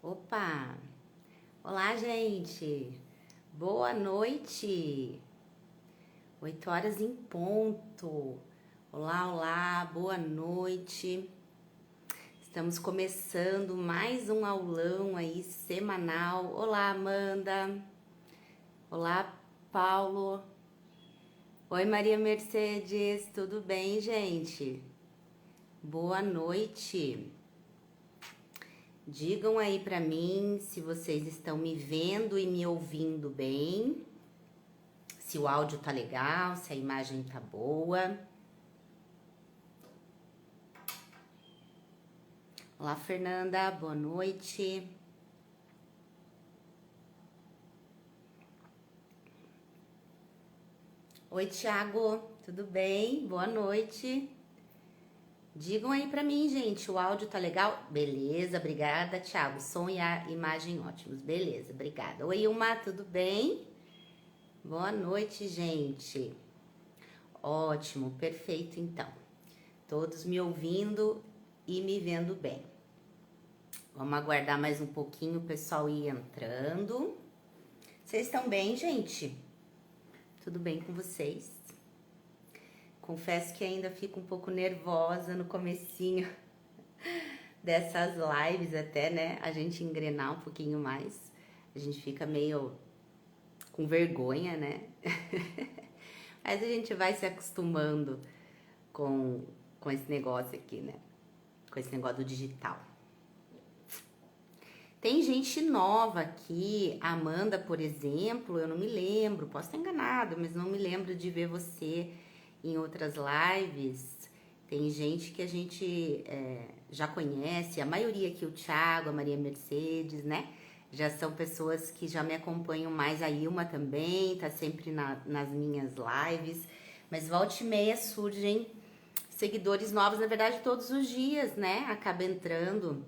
Opa! Olá, gente! Boa noite! 8 horas em ponto. Olá, olá, boa noite. Estamos começando mais um aulão aí semanal. Olá, Amanda. Olá, Paulo. Oi, Maria Mercedes. Tudo bem, gente? Boa noite. Digam aí pra mim se vocês estão me vendo e me ouvindo bem, se o áudio tá legal, se a imagem tá boa. Olá, Fernanda, boa noite. Oi, Thiago, tudo bem? Boa noite. Digam aí pra mim, gente, o áudio tá legal? Beleza, obrigada, Thiago. Som e a imagem ótimos, beleza, obrigada. Oi, Ilma, tudo bem? Boa noite, gente. Ótimo, perfeito então. Todos me ouvindo e me vendo bem. Vamos aguardar mais um pouquinho o pessoal ir entrando. Vocês estão bem, gente? Tudo bem com vocês? Confesso que ainda fico um pouco nervosa no comecinho dessas lives até, né? A gente engrenar um pouquinho mais. A gente fica meio com vergonha, né? Mas a gente vai se acostumando com esse negócio aqui, né? Com esse negócio do digital. Tem gente nova aqui, a Amanda, por exemplo, eu não me lembro, posso estar enganado, mas não me lembro de ver você em outras lives. Tem gente que a gente já conhece, a maioria aqui, o Thiago, a Maria Mercedes, né? Já são pessoas que já me acompanham mais, a Ilma também, tá sempre nas minhas lives. Mas volta e meia surgem seguidores novos, na verdade todos os dias, né? Acaba entrando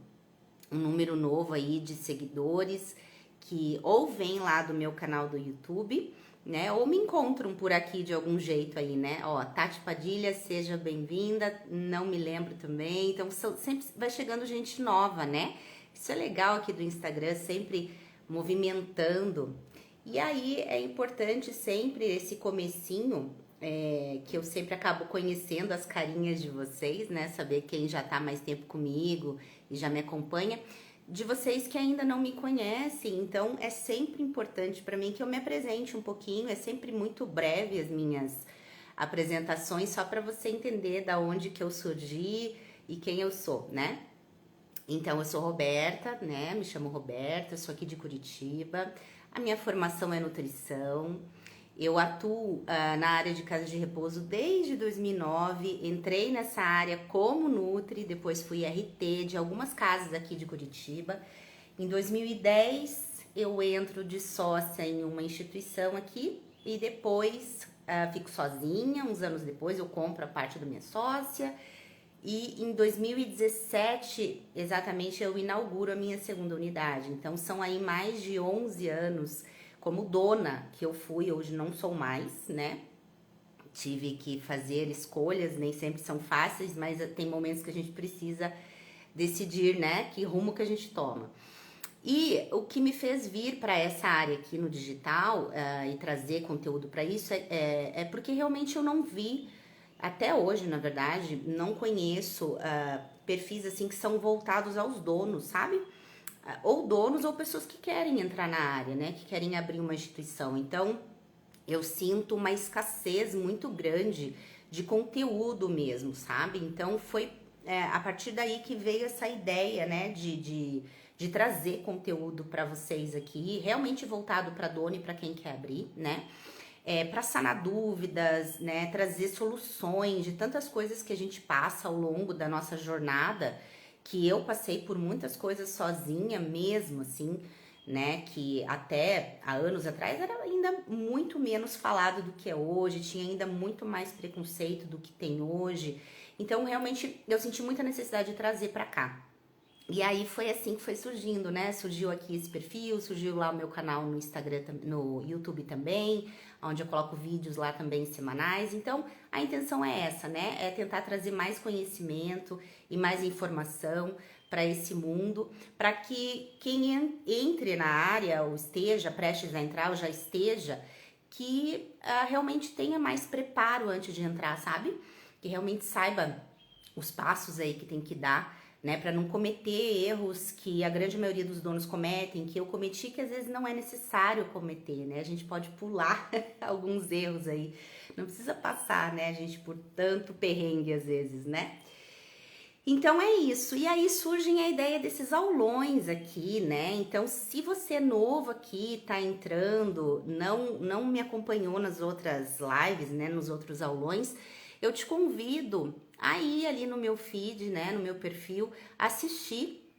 um número novo aí de seguidores que ou vem lá do meu canal do YouTube, né? Ou me encontram por aqui de algum jeito aí, né? Ó, Tati Padilha, seja bem-vinda, não me lembro também. Então, sempre vai chegando gente nova, né? Isso é legal aqui do Instagram, sempre movimentando. E aí é importante sempre esse comecinho, que eu sempre acabo conhecendo as carinhas de vocês, né? Saber quem já tá mais tempo comigo e já me acompanha, de vocês que ainda não me conhecem. Então é sempre importante para mim que eu me apresente um pouquinho, é sempre muito breve as minhas apresentações, só para você entender da onde que eu surgi e quem eu sou, né? Então eu sou Roberta, né? Me chamo Roberta, eu sou aqui de Curitiba. A minha formação é nutrição. Eu atuo na área de casa de repouso desde 2009, entrei nessa área como Nutri, depois fui RT de algumas casas aqui de Curitiba. Em 2010 eu entro de sócia em uma instituição aqui e depois fico sozinha. Uns anos depois eu compro a parte da minha sócia e em 2017 exatamente eu inauguro a minha segunda unidade. Então são aí mais de 11 anos como dona que eu fui, hoje não sou mais, né? Tive que fazer escolhas, nem sempre são fáceis, mas tem momentos que a gente precisa decidir, né? Que rumo que a gente toma. E o que me fez vir para essa área aqui no digital e trazer conteúdo para isso é porque realmente eu não vi, até hoje, na verdade, não conheço perfis assim que são voltados aos donos, sabe? Ou donos ou pessoas que querem entrar na área, né? Que querem abrir uma instituição. Então, eu sinto uma escassez muito grande de conteúdo mesmo, sabe? Então, foi a partir daí que veio essa ideia, né? De trazer conteúdo para vocês aqui, realmente voltado para dono e para quem quer abrir, né? Para sanar dúvidas, né? Trazer soluções de tantas coisas que a gente passa ao longo da nossa jornada, que eu passei por muitas coisas sozinha mesmo, assim, né? Que até há anos atrás era ainda muito menos falado do que é hoje, tinha ainda muito mais preconceito do que tem hoje. Então, realmente, eu senti muita necessidade de trazer para cá. E aí foi assim que foi surgindo, né? Surgiu aqui esse perfil, surgiu lá o meu canal no Instagram, no YouTube também, onde eu coloco vídeos lá também semanais. Então, a intenção é essa, né? É tentar trazer mais conhecimento e mais informação para esse mundo, para que quem entre na área ou esteja prestes a entrar ou já esteja, que realmente tenha mais preparo antes de entrar, sabe? Que realmente saiba os passos aí que tem que dar, né, para não cometer erros que a grande maioria dos donos cometem, que eu cometi, que às vezes não é necessário cometer, né? A gente pode pular alguns erros aí, não precisa passar, né, a gente, por tanto perrengue às vezes, né? Então é isso, e aí surge a ideia desses aulões aqui, né? Então, se você é novo aqui, tá entrando, não me acompanhou nas outras lives, né, nos outros aulões, eu te convido a ir ali no meu feed, né, no meu perfil, assistir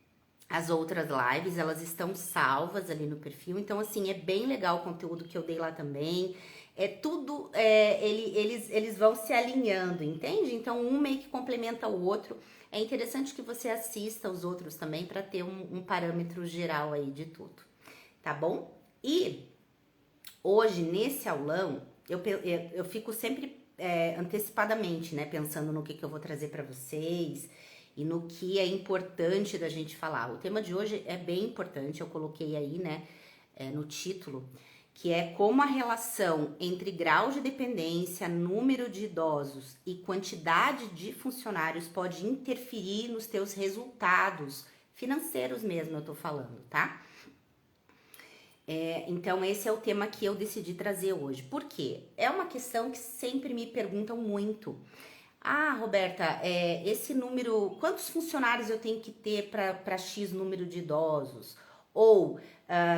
as outras lives, elas estão salvas ali no perfil, então assim, é bem legal o conteúdo que eu dei lá também, é tudo, eles vão se alinhando, entende? Então um meio que complementa o outro, é interessante que você assista os outros também para ter um parâmetro geral aí de tudo, tá bom? E hoje, nesse aulão, eu fico sempre antecipadamente, né, pensando no que eu vou trazer para vocês e no que é importante da gente falar. O tema de hoje é bem importante, eu coloquei aí, né, no título, que é como a relação entre grau de dependência, número de idosos e quantidade de funcionários pode interferir nos teus resultados financeiros mesmo, eu tô falando, tá? Então esse é o tema que eu decidi trazer hoje. Por quê? É uma questão que sempre me perguntam muito. Ah, Roberta, esse número, quantos funcionários eu tenho que ter para X número de idosos? Ou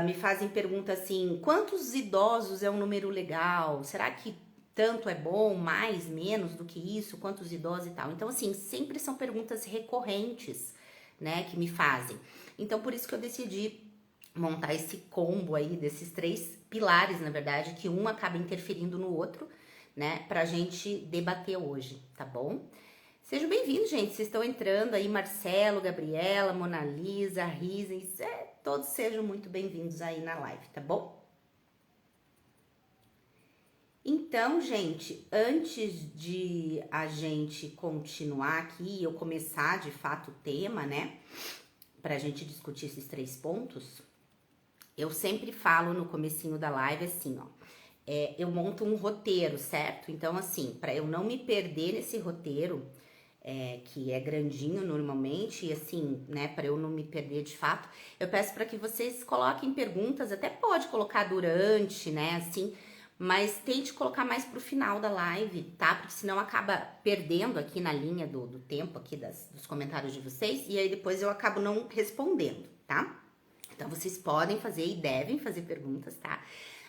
me fazem pergunta assim, quantos idosos é um número legal? Será que tanto é bom, mais, menos do que isso? Quantos idosos e tal? Então, assim, sempre são perguntas recorrentes, né, que me fazem. Então, por isso que eu decidi montar esse combo aí desses três pilares, na verdade, que um acaba interferindo no outro, né, pra gente debater hoje, tá bom? Sejam bem-vindos, gente. Vocês estão entrando aí, Marcelo, Gabriela, Mona Lisa, Risens, todos sejam muito bem-vindos aí na live, tá bom? Então, gente, antes de a gente continuar aqui, eu começar de fato o tema, né, pra gente discutir esses três pontos, eu sempre falo no comecinho da live assim, ó, eu monto um roteiro, certo? Então, assim, para eu não me perder nesse roteiro, que é grandinho normalmente, e assim, né, para eu não me perder de fato, eu peço para que vocês coloquem perguntas, até pode colocar durante, né, assim, mas tente colocar mais pro final da live, tá? Porque senão acaba perdendo aqui na linha do tempo aqui dos comentários de vocês, e aí depois eu acabo não respondendo, tá? Então, vocês podem fazer e devem fazer perguntas, tá?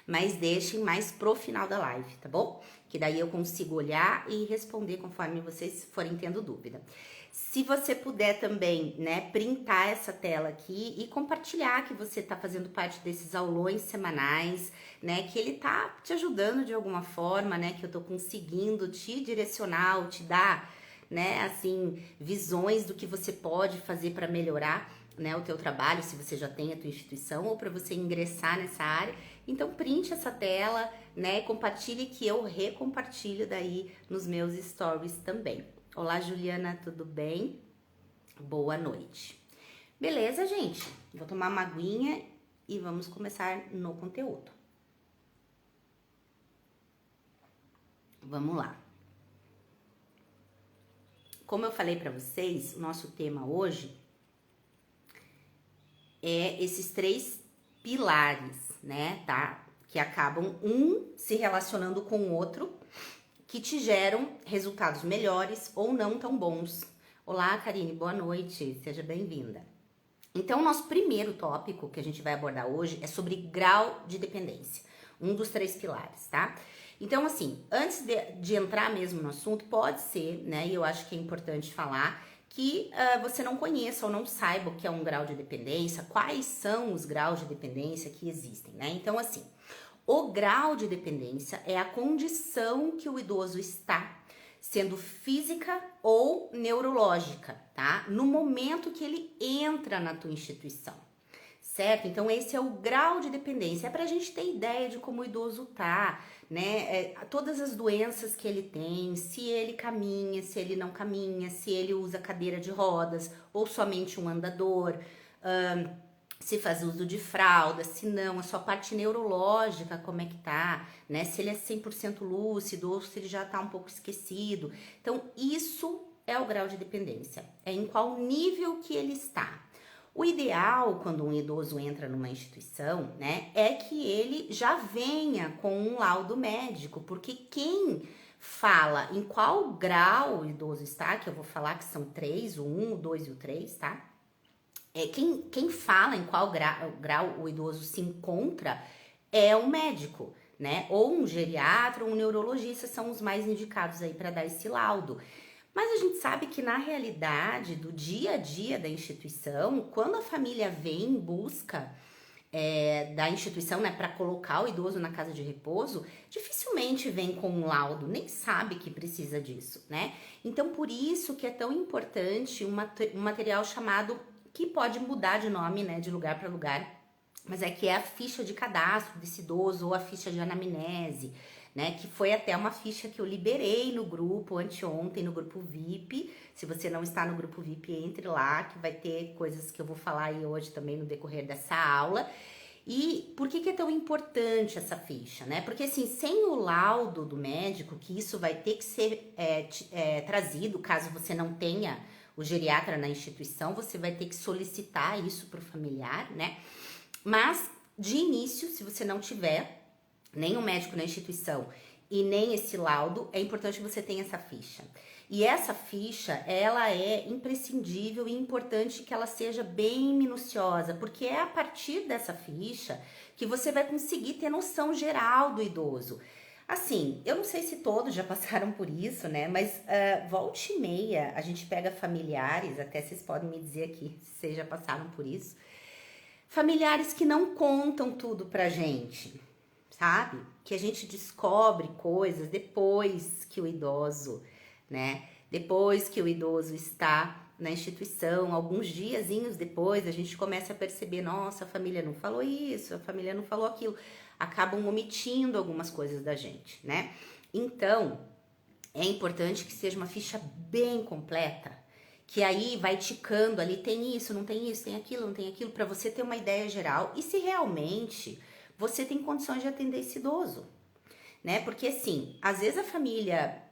Mas deixem mais pro final da live, tá bom? Que daí eu consigo olhar e responder conforme vocês forem tendo dúvida. Se você puder também, né, printar essa tela aqui e compartilhar que você tá fazendo parte desses aulões semanais, né, que ele tá te ajudando de alguma forma, né, que eu tô conseguindo te direcionar, te dar, né, assim, visões do que você pode fazer para melhorar, né, o teu trabalho, se você já tem a tua instituição, ou para você ingressar nessa área. Então, print essa tela, né, compartilhe que eu recompartilho daí nos meus stories também. Olá, Juliana, tudo bem? Boa noite. Beleza, gente? Vou tomar uma aguinha e vamos começar no conteúdo. Vamos lá. Como eu falei para vocês, o nosso tema hoje é esses três pilares, né, tá? Que acabam se relacionando com o outro, que te geram resultados melhores ou não tão bons. Olá, Karine, boa noite, seja bem-vinda. Então, o nosso primeiro tópico que a gente vai abordar hoje é sobre grau de dependência, um dos três pilares, tá? Então, assim, antes de entrar mesmo no assunto, pode ser, né, e eu acho que é importante falar, que você não conheça ou não saiba o que é um grau de dependência, quais são os graus de dependência que existem, né? Então, assim, o grau de dependência é a condição que o idoso está, sendo física ou neurológica, tá? No momento que ele entra na tua instituição, certo? Então esse é o grau de dependência, é pra gente ter ideia de como o idoso tá, né? Todas as doenças que ele tem, se ele caminha, se ele não caminha, se ele usa cadeira de rodas ou somente um andador, se faz uso de fralda, se não, a sua parte neurológica, como é que tá, né? Se ele é 100% lúcido ou se ele já tá um pouco esquecido. Então, isso é o grau de dependência, é em qual nível que ele está. O ideal, quando um idoso entra numa instituição, né, é que ele já venha com um laudo médico, porque quem fala em qual grau o idoso está, que eu vou falar que são 3, o 1, o 2 e o 3, tá? Quem fala em qual grau o idoso se encontra é um médico, né? Ou um geriatra ou um neurologista são os mais indicados aí para dar esse laudo. Mas a gente sabe que na realidade do dia a dia da instituição, quando a família vem em busca da instituição, né, para colocar o idoso na casa de repouso, dificilmente vem com um laudo, nem sabe que precisa disso, né? Então, por isso que é tão importante um material chamado, que pode mudar de nome, né, de lugar para lugar, mas que é a ficha de cadastro desse idoso ou a ficha de anamnese, né, que foi até uma ficha que eu liberei no grupo anteontem, no grupo VIP. Se você não está no grupo VIP, entre lá, que vai ter coisas que eu vou falar aí hoje também no decorrer dessa aula. E por que é tão importante essa ficha, né? Porque assim, sem o laudo do médico, que isso vai ter que ser trazido, caso você não tenha o geriatra na instituição, você vai ter que solicitar isso para o familiar, né? Mas, de início, se você não tiver nem um médico na instituição e nem esse laudo, é importante que você tenha essa ficha. E essa ficha, ela é imprescindível e importante que ela seja bem minuciosa, porque é a partir dessa ficha que você vai conseguir ter noção geral do idoso. Assim, eu não sei se todos já passaram por isso, né? Mas volta e meia a gente pega familiares, até vocês podem me dizer aqui se vocês já passaram por isso, familiares que não contam tudo pra gente, sabe? Que a gente descobre coisas depois que o idoso, né? Depois que o idoso está na instituição, alguns diazinhos depois, a gente começa a perceber, nossa, a família não falou isso, a família não falou aquilo. Acabam omitindo algumas coisas da gente, né? Então, é importante que seja uma ficha bem completa, que aí vai ticando ali, tem isso, não tem isso, tem aquilo, não tem aquilo, para você ter uma ideia geral e se realmente você tem condições de atender esse idoso, né? Porque assim, às vezes a família,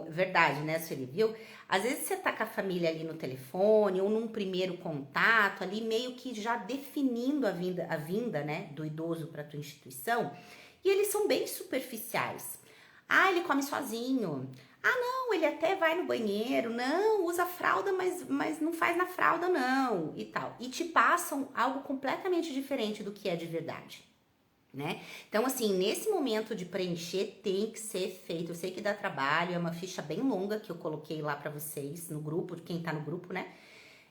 verdade, né, Sueli, viu? Às vezes você tá com a família ali no telefone ou num primeiro contato, ali meio que já definindo a vinda, né, do idoso para tua instituição, e eles são bem superficiais. Ah, ele come sozinho. Ah, não, ele até vai no banheiro. Não, usa fralda, mas não faz na fralda, não, e tal. E te passam algo completamente diferente do que é de verdade, né? Então, assim, nesse momento de preencher tem que ser feito. Eu sei que dá trabalho, é uma ficha bem longa que eu coloquei lá pra vocês no grupo, quem tá no grupo, né?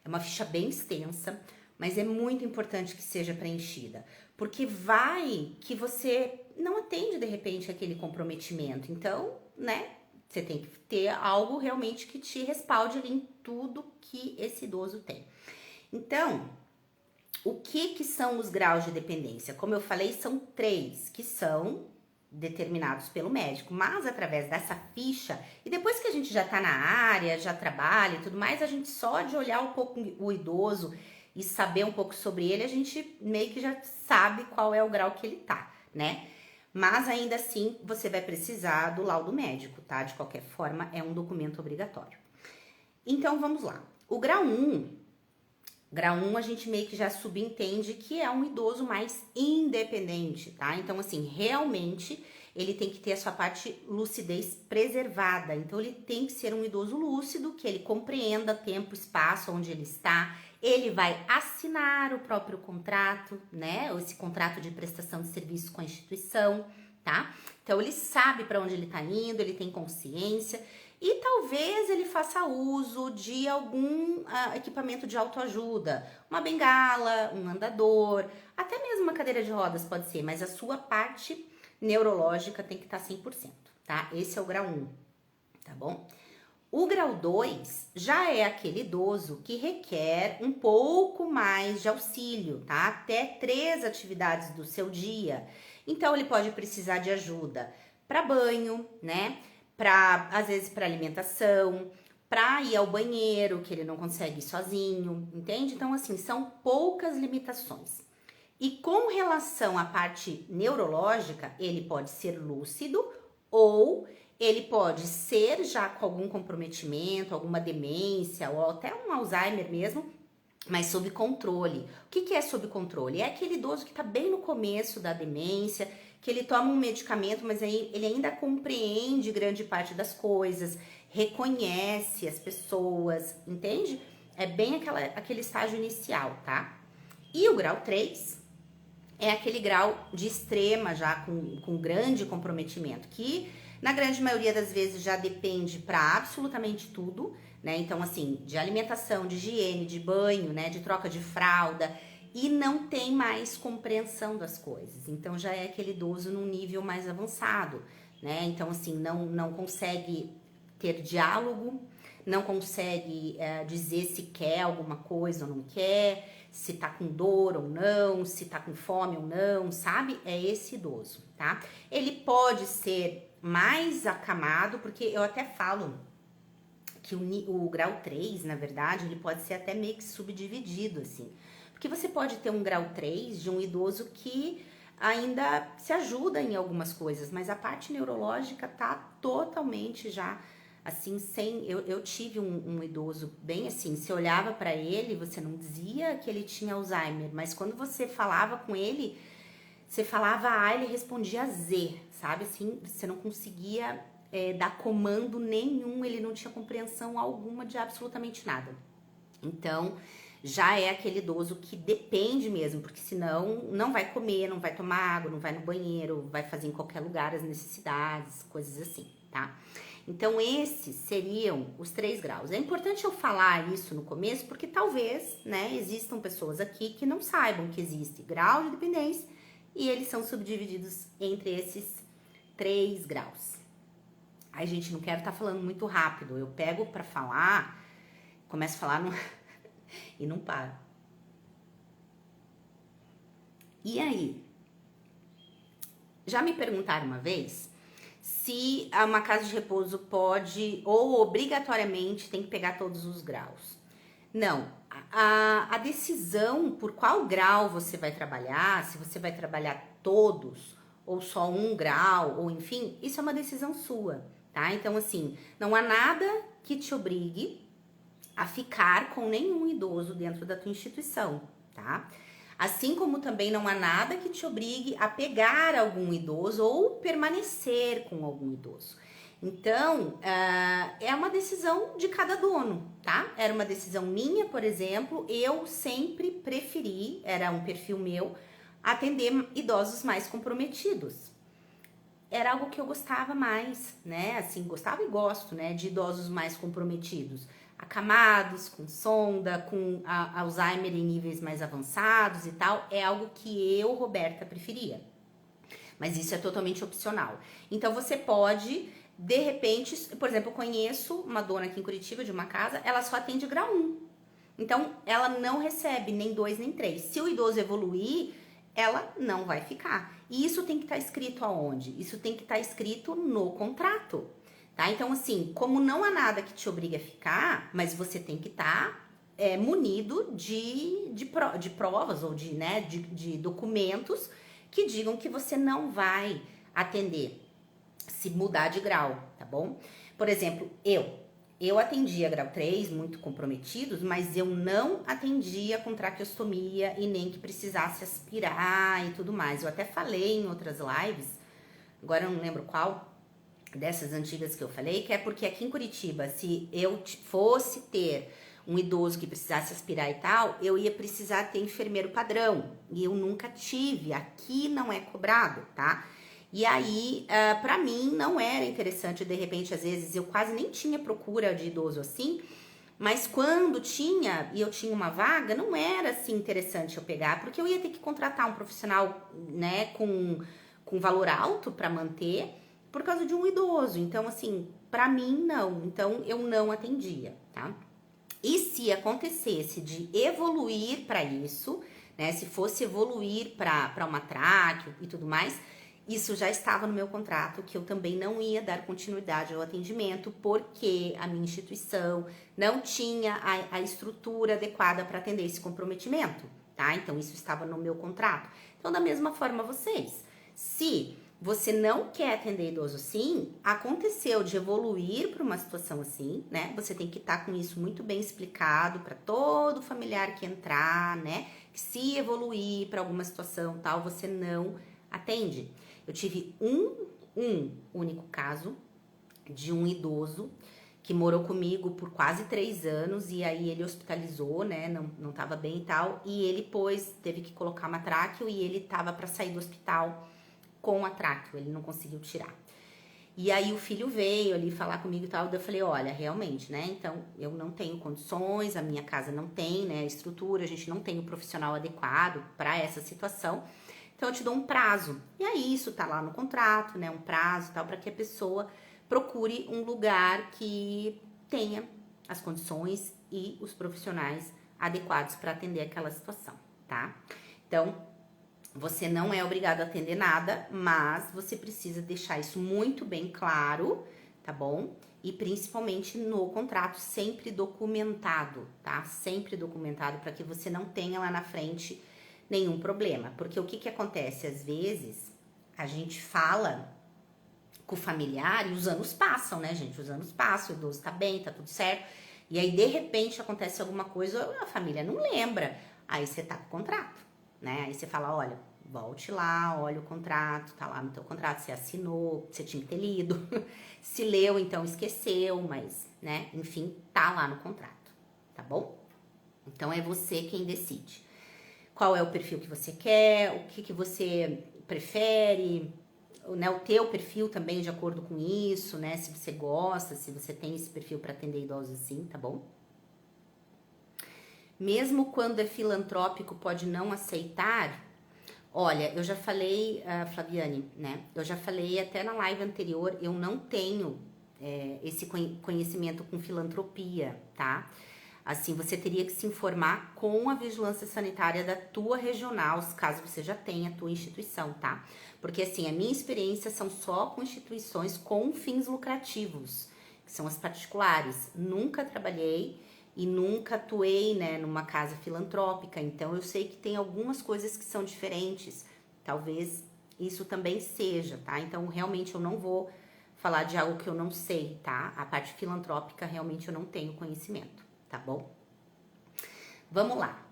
É uma ficha bem extensa, mas é muito importante que seja preenchida, porque vai que você não atende de repente aquele comprometimento. Então, né? Você tem que ter algo realmente que te respalde ali em tudo que esse idoso tem. Então, o que são os graus de dependência? Como eu falei, são 3 que são determinados pelo médico, mas através dessa ficha, e depois que a gente já tá na área, já trabalha e tudo mais, a gente só de olhar um pouco o idoso e saber um pouco sobre ele, a gente meio que já sabe qual é o grau que ele tá, né? Mas ainda assim, você vai precisar do laudo médico, tá? De qualquer forma, é um documento obrigatório. Então, vamos lá. O grau 1 a gente meio que já subentende que é um idoso mais independente, tá? Então, assim, realmente ele tem que ter a sua parte lucidez preservada. Então, ele tem que ser um idoso lúcido, que ele compreenda tempo, espaço, onde ele está. Ele vai assinar o próprio contrato, né? Esse contrato de prestação de serviço com a instituição, tá? Então, ele sabe para onde ele está indo, ele tem consciência. E talvez ele faça uso de algum equipamento de autoajuda, uma bengala, um andador, até mesmo uma cadeira de rodas pode ser, mas a sua parte neurológica tem que estar 100%, tá? Esse é o grau 1, tá bom? O grau 2 já é aquele idoso que requer um pouco mais de auxílio, tá? Até 3 atividades do seu dia. Então, ele pode precisar de ajuda para banho, né? Às vezes, para alimentação, para ir ao banheiro, que ele não consegue ir sozinho, entende? Então, assim, são poucas limitações. E com relação à parte neurológica, ele pode ser lúcido ou ele pode ser já com algum comprometimento, alguma demência ou até um Alzheimer mesmo, mas sob controle. O que é sob controle? É aquele idoso que está bem no começo da demência, que ele toma um medicamento, mas aí ele ainda compreende grande parte das coisas, reconhece as pessoas, entende? É bem aquele estágio inicial, tá? E o grau 3 é aquele grau de extrema já com grande comprometimento, que na grande maioria das vezes já depende para absolutamente tudo, né? Então, assim, de alimentação, de higiene, de banho, né? De troca de fralda, e não tem mais compreensão das coisas. Então, já é aquele idoso num nível mais avançado, né? Então, assim, não consegue ter diálogo, não consegue dizer se quer alguma coisa ou não quer, se tá com dor ou não, se tá com fome ou não, sabe? É esse idoso, tá? Ele pode ser mais acamado, porque eu até falo que o grau 3, na verdade, ele pode ser até meio que subdividido, assim. Porque você pode ter um grau 3 de um idoso que ainda se ajuda em algumas coisas, mas a parte neurológica tá totalmente já assim, sem... Eu tive um idoso bem assim, você olhava para ele, você não dizia que ele tinha Alzheimer, mas quando você falava com ele, você falava A, ele respondia Z, sabe? Assim, você não conseguia dar comando nenhum, ele não tinha compreensão alguma de absolutamente nada. Então, já é aquele idoso que depende mesmo, porque senão não vai comer, não vai tomar água, não vai no banheiro, vai fazer em qualquer lugar as necessidades, coisas assim, tá? Então, esses seriam os 3 graus. É importante eu falar isso no começo, porque talvez, né, existam pessoas aqui que não saibam que existe grau de dependência e eles são subdivididos entre esses 3 graus. Ai, gente, não quero estar falando muito rápido. Eu pego pra falar, começo a falar e não paro. E aí? Já me perguntaram uma vez se uma casa de repouso pode ou obrigatoriamente tem que pegar todos os graus. Não, a decisão por qual grau você vai trabalhar, se você vai trabalhar todos ou só um grau, ou enfim, isso é uma decisão sua, tá? Então, assim, não há nada que te obrigue a ficar com nenhum idoso dentro da tua instituição, tá? Assim como também não há nada que te obrigue a pegar algum idoso ou permanecer com algum idoso. Então, é uma decisão de cada dono, tá? Era uma decisão minha, por exemplo, eu sempre preferi, era um perfil meu, atender idosos mais comprometidos. Era algo que eu gostava mais, né? Assim, gostava e gosto, né? De idosos mais comprometidos, acamados, com sonda, com Alzheimer em níveis mais avançados e tal. É algo que eu, Roberta, preferia. Mas isso é totalmente opcional. Então, você pode, de repente, por exemplo, eu conheço uma dona aqui em Curitiba de uma casa, ela só atende grau 1. Então, ela não recebe nem 2 nem 3. Se o idoso evoluir, ela não vai ficar. E isso tem que estar escrito aonde? Isso tem que estar escrito no contrato, tá? Então, assim, como não há nada que te obrigue a ficar, mas você tem que estar munido de provas ou de documentos que digam que você não vai atender se mudar de grau, tá bom? Por exemplo, eu atendia grau 3, muito comprometidos, mas eu não atendia com traqueostomia e nem que precisasse aspirar e tudo mais. Eu até falei em outras lives, agora eu não lembro qual dessas antigas que eu falei, que é porque aqui em Curitiba, se eu fosse ter um idoso que precisasse aspirar e tal, eu ia precisar ter enfermeiro padrão. E eu nunca tive, aqui não é cobrado, tá? E aí, pra mim, não era interessante, de repente, às vezes, eu quase nem tinha procura de idoso assim, mas quando tinha, e eu tinha uma vaga, não era assim interessante eu pegar, porque eu ia ter que contratar um profissional, né, com valor alto pra manter, por causa de um idoso. Então, assim, Para mim, não. Então, eu não atendia, tá? E se acontecesse de evoluir para isso, né? Se fosse evoluir para uma tráqueo e tudo mais, isso já estava no meu contrato, que eu também não ia dar continuidade ao atendimento, porque a minha instituição não tinha a estrutura adequada para atender esse comprometimento, tá? Então, isso estava no meu contrato. Então, da mesma forma, vocês, se você não quer atender idoso assim, aconteceu de evoluir para uma situação assim, né? Você tem que estar com isso muito bem explicado para todo familiar que entrar, né? Que se evoluir para alguma situação tal, você não atende. Eu tive um único caso de um idoso que morou comigo por quase 3 anos e aí ele hospitalizou, né? Não tava bem e tal. E ele, teve que colocar uma tráqueo e ele tava para sair do hospital com a tráqueo, ele não conseguiu tirar. E aí o filho veio ali falar comigo e tal, daí eu falei, olha, realmente, né, então eu não tenho condições, a minha casa não tem, né, estrutura, a gente não tem o profissional adequado para essa situação, então eu te dou um prazo. E aí isso tá lá no contrato, né, um prazo e tal, para que a pessoa procure um lugar que tenha as condições e os profissionais adequados para atender aquela situação, tá? Então, você não é obrigado a atender nada, mas você precisa deixar isso muito bem claro, tá bom? E principalmente no contrato, sempre documentado, tá? Sempre documentado para que você não tenha lá na frente nenhum problema. Porque o que acontece? Às vezes, a gente fala com o familiar e os anos passam, né, gente? Os anos passam, o idoso tá bem, tá tudo certo. E aí, de repente, acontece alguma coisa, a família não lembra. Aí você tá com o contrato, né? Aí você fala, olha, volte lá, olha o contrato, tá lá no teu contrato, você assinou, você tinha que ter lido. Se leu, então esqueceu, mas, né, enfim, tá lá no contrato, tá bom? Então é você quem decide. Qual é o perfil que você quer, o que você prefere, né, o teu perfil também de acordo com isso, né, se você gosta, se você tem esse perfil para atender idosos assim, tá bom? Mesmo quando é filantrópico, pode não aceitar? Olha, eu já falei, Flaviane, né? Eu já falei até na live anterior, eu não tenho esse conhecimento com filantropia, tá? Assim, você teria que se informar com a vigilância sanitária da tua regional, caso você já tenha a tua instituição, tá? Porque assim, a minha experiência são só com instituições com fins lucrativos, que são as particulares. Nunca trabalhei e nunca atuei, né, numa casa filantrópica, então eu sei que tem algumas coisas que são diferentes, talvez isso também seja, tá? Então realmente eu não vou falar de algo que eu não sei, tá? A parte filantrópica realmente eu não tenho conhecimento, tá bom? Vamos lá.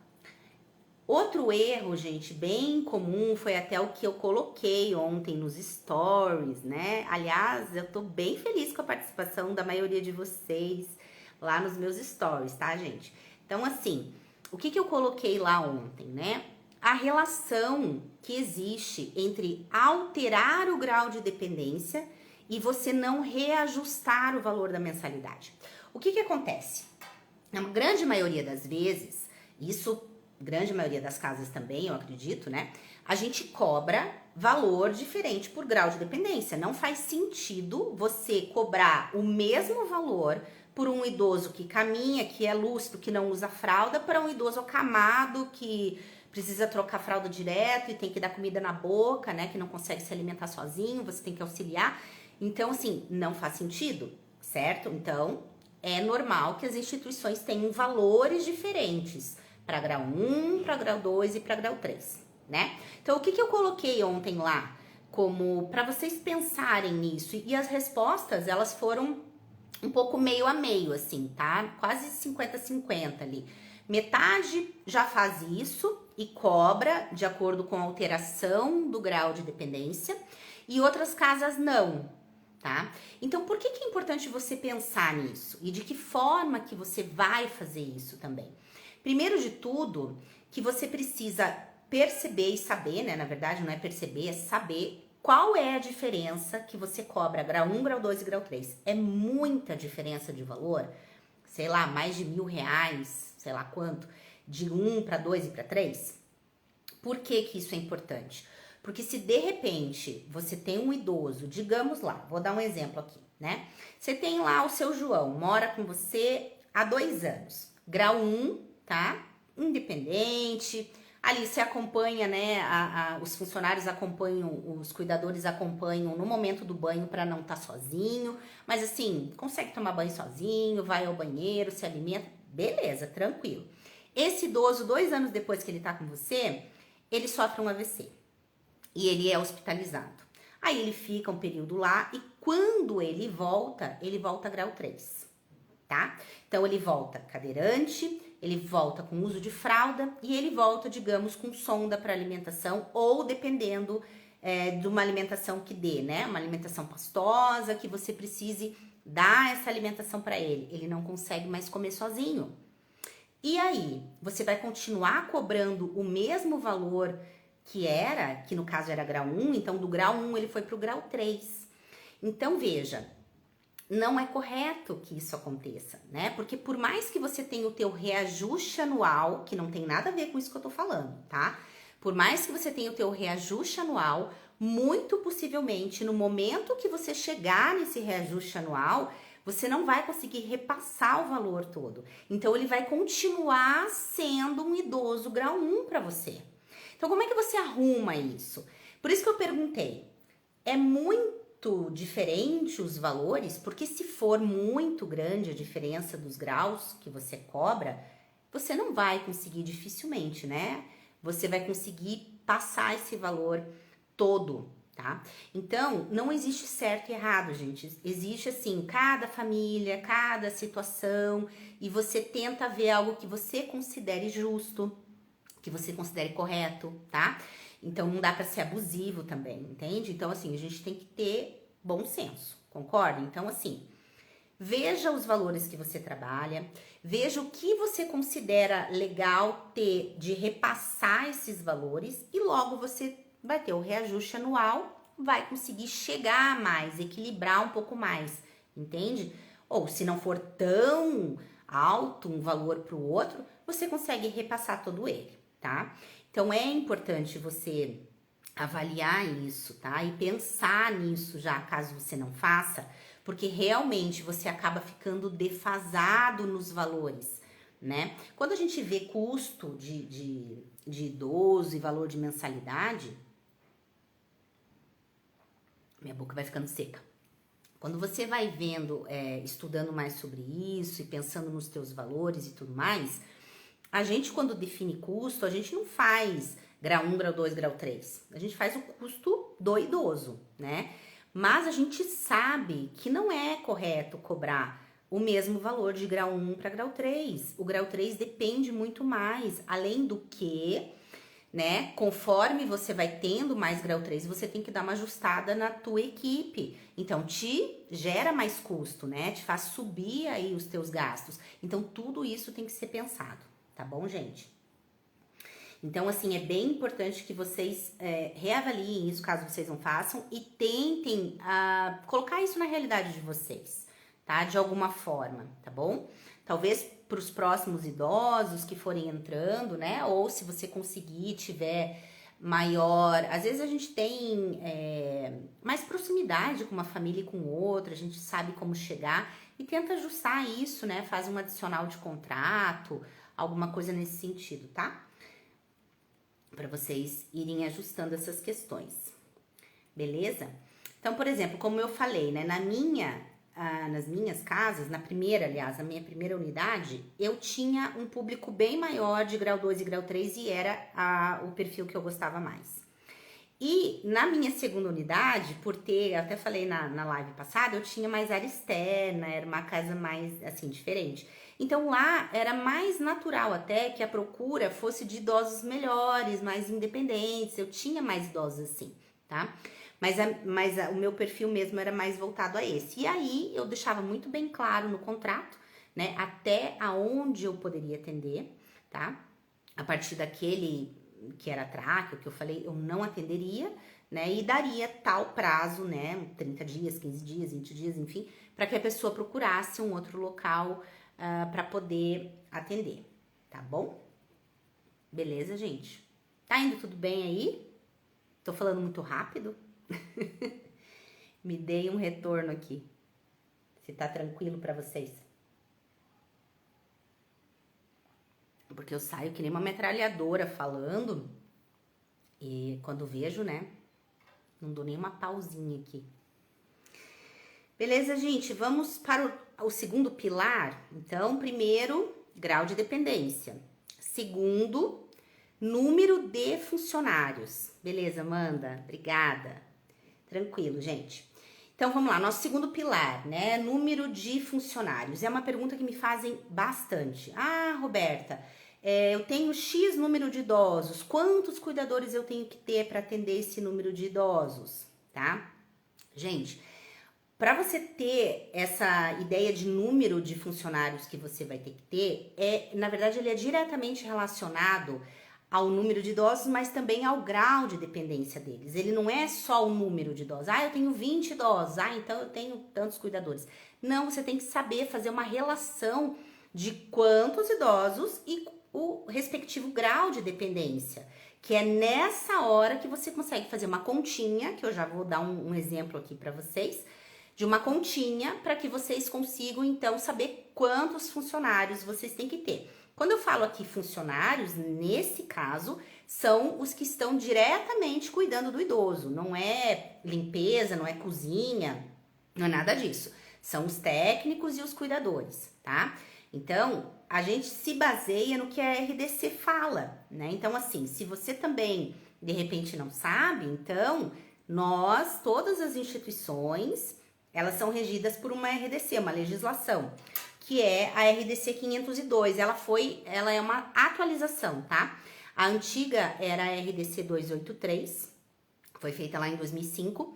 Outro erro, gente, bem comum foi até o que eu coloquei ontem nos stories, né? Aliás, eu tô bem feliz com a participação da maioria de vocês lá nos meus stories, tá, gente? Então, assim, o que eu coloquei lá ontem, né? A relação que existe entre alterar o grau de dependência e você não reajustar o valor da mensalidade. O que acontece? Na grande maioria das vezes, grande maioria das casas também, eu acredito, né? A gente cobra valor diferente por grau de dependência. Não faz sentido você cobrar o mesmo valor por um idoso que caminha, que é lúcido, que não usa fralda, para um idoso acamado que precisa trocar fralda direto e tem que dar comida na boca, né? Que não consegue se alimentar sozinho, você tem que auxiliar. Então, assim, não faz sentido, certo? Então, é normal que as instituições tenham valores diferentes para grau 1, para grau 2 e para grau 3, né? Então, o que eu coloquei ontem lá como para vocês pensarem nisso? E as respostas, elas foram um pouco meio a meio, assim, tá? Quase 50-50 ali. Metade já faz isso e cobra de acordo com a alteração do grau de dependência e outras casas não, tá? Então, por que é importante você pensar nisso? E de que forma que você vai fazer isso também? Primeiro de tudo, que você precisa perceber e saber, né? Na verdade, não é perceber, é saber qual é a diferença que você cobra grau 1, grau 2 e grau 3. É muita diferença de valor, sei lá, mais de R$1.000, sei lá quanto, de 1 para 2 e para 3. Por que isso é importante? Porque se de repente você tem um idoso, digamos lá, vou dar um exemplo aqui, né? Você tem lá o seu João, mora com você há 2 anos. Grau 1, tá? Independente. Ali você acompanha, né? Os funcionários acompanham, os cuidadores acompanham no momento do banho para não estar sozinho. Mas assim, consegue tomar banho sozinho, vai ao banheiro, se alimenta. Beleza, tranquilo. Esse idoso, 2 anos depois que ele tá com você, ele sofre um AVC. E ele é hospitalizado. Aí ele fica um período lá e quando ele volta grau 3, tá? Então ele volta cadeirante, ele volta com uso de fralda e ele volta, digamos, com sonda para alimentação ou dependendo de uma alimentação que dê, né? Uma alimentação pastosa, que você precise dar essa alimentação para ele. Ele não consegue mais comer sozinho. E aí, você vai continuar cobrando o mesmo valor que no caso era grau 1, então do grau 1 ele foi para o grau 3. Então, veja, não é correto que isso aconteça, né? Porque por mais que você tenha o teu reajuste anual, que não tem nada a ver com isso que eu tô falando, tá? Por mais que você tenha o teu reajuste anual, muito possivelmente no momento que você chegar nesse reajuste anual, você não vai conseguir repassar o valor todo. Então, ele vai continuar sendo um idoso grau 1 para você. Então, como é que você arruma isso? Por isso que eu perguntei, é muito diferente os valores? Porque se for muito grande a diferença dos graus que você cobra, você não vai conseguir dificilmente, né? Você vai conseguir passar esse valor todo, tá? Então, não existe certo e errado, gente. Existe, assim, cada família, cada situação, e você tenta ver algo que você considere justo, que você considere correto, tá? Então, não dá para ser abusivo também, entende? Então, assim, a gente tem que ter bom senso, concorda? Então, assim, veja os valores que você trabalha, veja o que você considera legal ter de repassar esses valores e logo você vai ter o reajuste anual, vai conseguir chegar a mais, equilibrar um pouco mais, entende? Ou se não for tão alto um valor para o outro, você consegue repassar todo ele, tá? Então é importante você avaliar isso, tá? E pensar nisso já, caso você não faça, porque realmente você acaba ficando defasado nos valores, né? Quando a gente vê custo de idoso e valor de mensalidade, minha boca vai ficando seca. Quando você vai vendo, estudando mais sobre isso e pensando nos teus valores e tudo mais, a gente quando define custo, a gente não faz grau 1, grau 2, grau 3. A gente faz o custo do idoso, né? Mas a gente sabe que não é correto cobrar o mesmo valor de grau 1 para grau 3. O grau 3 depende muito mais, além do que, né, conforme você vai tendo mais grau 3, você tem que dar uma ajustada na tua equipe. Então, te gera mais custo, né? Te faz subir aí os teus gastos. Então, tudo isso tem que ser pensado, tá bom, gente? Então, assim, é bem importante que vocês reavaliem isso, caso vocês não façam, e tentem colocar isso na realidade de vocês, tá? De alguma forma, tá bom? Talvez para os próximos idosos que forem entrando, né? Ou se você conseguir, tiver maior... Às vezes a gente tem mais proximidade com uma família e com outra, a gente sabe como chegar e tenta ajustar isso, né? Faz um adicional de contrato, alguma coisa nesse sentido, tá? Para vocês irem ajustando essas questões, beleza? Então, por exemplo, como eu falei, né, nas minhas casas, na minha primeira unidade, eu tinha um público bem maior de grau 2 e grau 3 e era o perfil que eu gostava mais. E na minha segunda unidade, por ter, até falei na live passada, eu tinha mais área externa, era uma casa mais, assim, diferente. Então lá era mais natural até que a procura fosse de idosos melhores, mais independentes, eu tinha mais idosos assim, tá? Mas o meu perfil mesmo era mais voltado a esse. E aí eu deixava muito bem claro no contrato, né, até aonde eu poderia atender, tá? A partir daquele que era tráqueo, que eu falei, eu não atenderia, né? E daria tal prazo, né? 30 dias, 15 dias, 20 dias, enfim, para que a pessoa procurasse um outro local para poder atender, tá bom? Beleza, gente? Tá indo tudo bem aí? Tô falando muito rápido? Me dei um retorno aqui. Se tá tranquilo pra vocês. Porque eu saio que nem uma metralhadora falando. E quando vejo, né? Não dou nem uma pausinha aqui. Beleza, gente? Vamos para o segundo pilar. Então, primeiro, grau de dependência. Segundo, número de funcionários. Beleza, Amanda? Obrigada. Tranquilo, gente. Então, vamos lá. Nosso segundo pilar, né? Número de funcionários. É uma pergunta que me fazem bastante. Ah, Roberta, eu tenho X número de idosos. Quantos cuidadores eu tenho que ter para atender esse número de idosos? Tá? Gente, para você ter essa ideia de número de funcionários que você vai ter que ter, na verdade, ele é diretamente relacionado ao número de idosos, mas também ao grau de dependência deles. Ele não é só o número de idosos. Ah, eu tenho 20 idosos. Ah, então eu tenho tantos cuidadores. Não, você tem que saber fazer uma relação de quantos idosos e o respectivo grau de dependência. Que é nessa hora que você consegue fazer uma continha, que eu já vou dar um exemplo aqui para vocês, de uma continha para que vocês consigam, então, saber quantos funcionários vocês têm que ter. Quando eu falo aqui funcionários, nesse caso, são os que estão diretamente cuidando do idoso. Não é limpeza, não é cozinha, não é nada disso. São os técnicos e os cuidadores, tá? Então, a gente se baseia no que a RDC fala, né? Então, assim, se você também, de repente, não sabe, então, todas as instituições, elas são regidas por uma RDC, uma legislação, que é a RDC 502. Ela é uma atualização, tá? A antiga era a RDC 283, foi feita lá em 2005.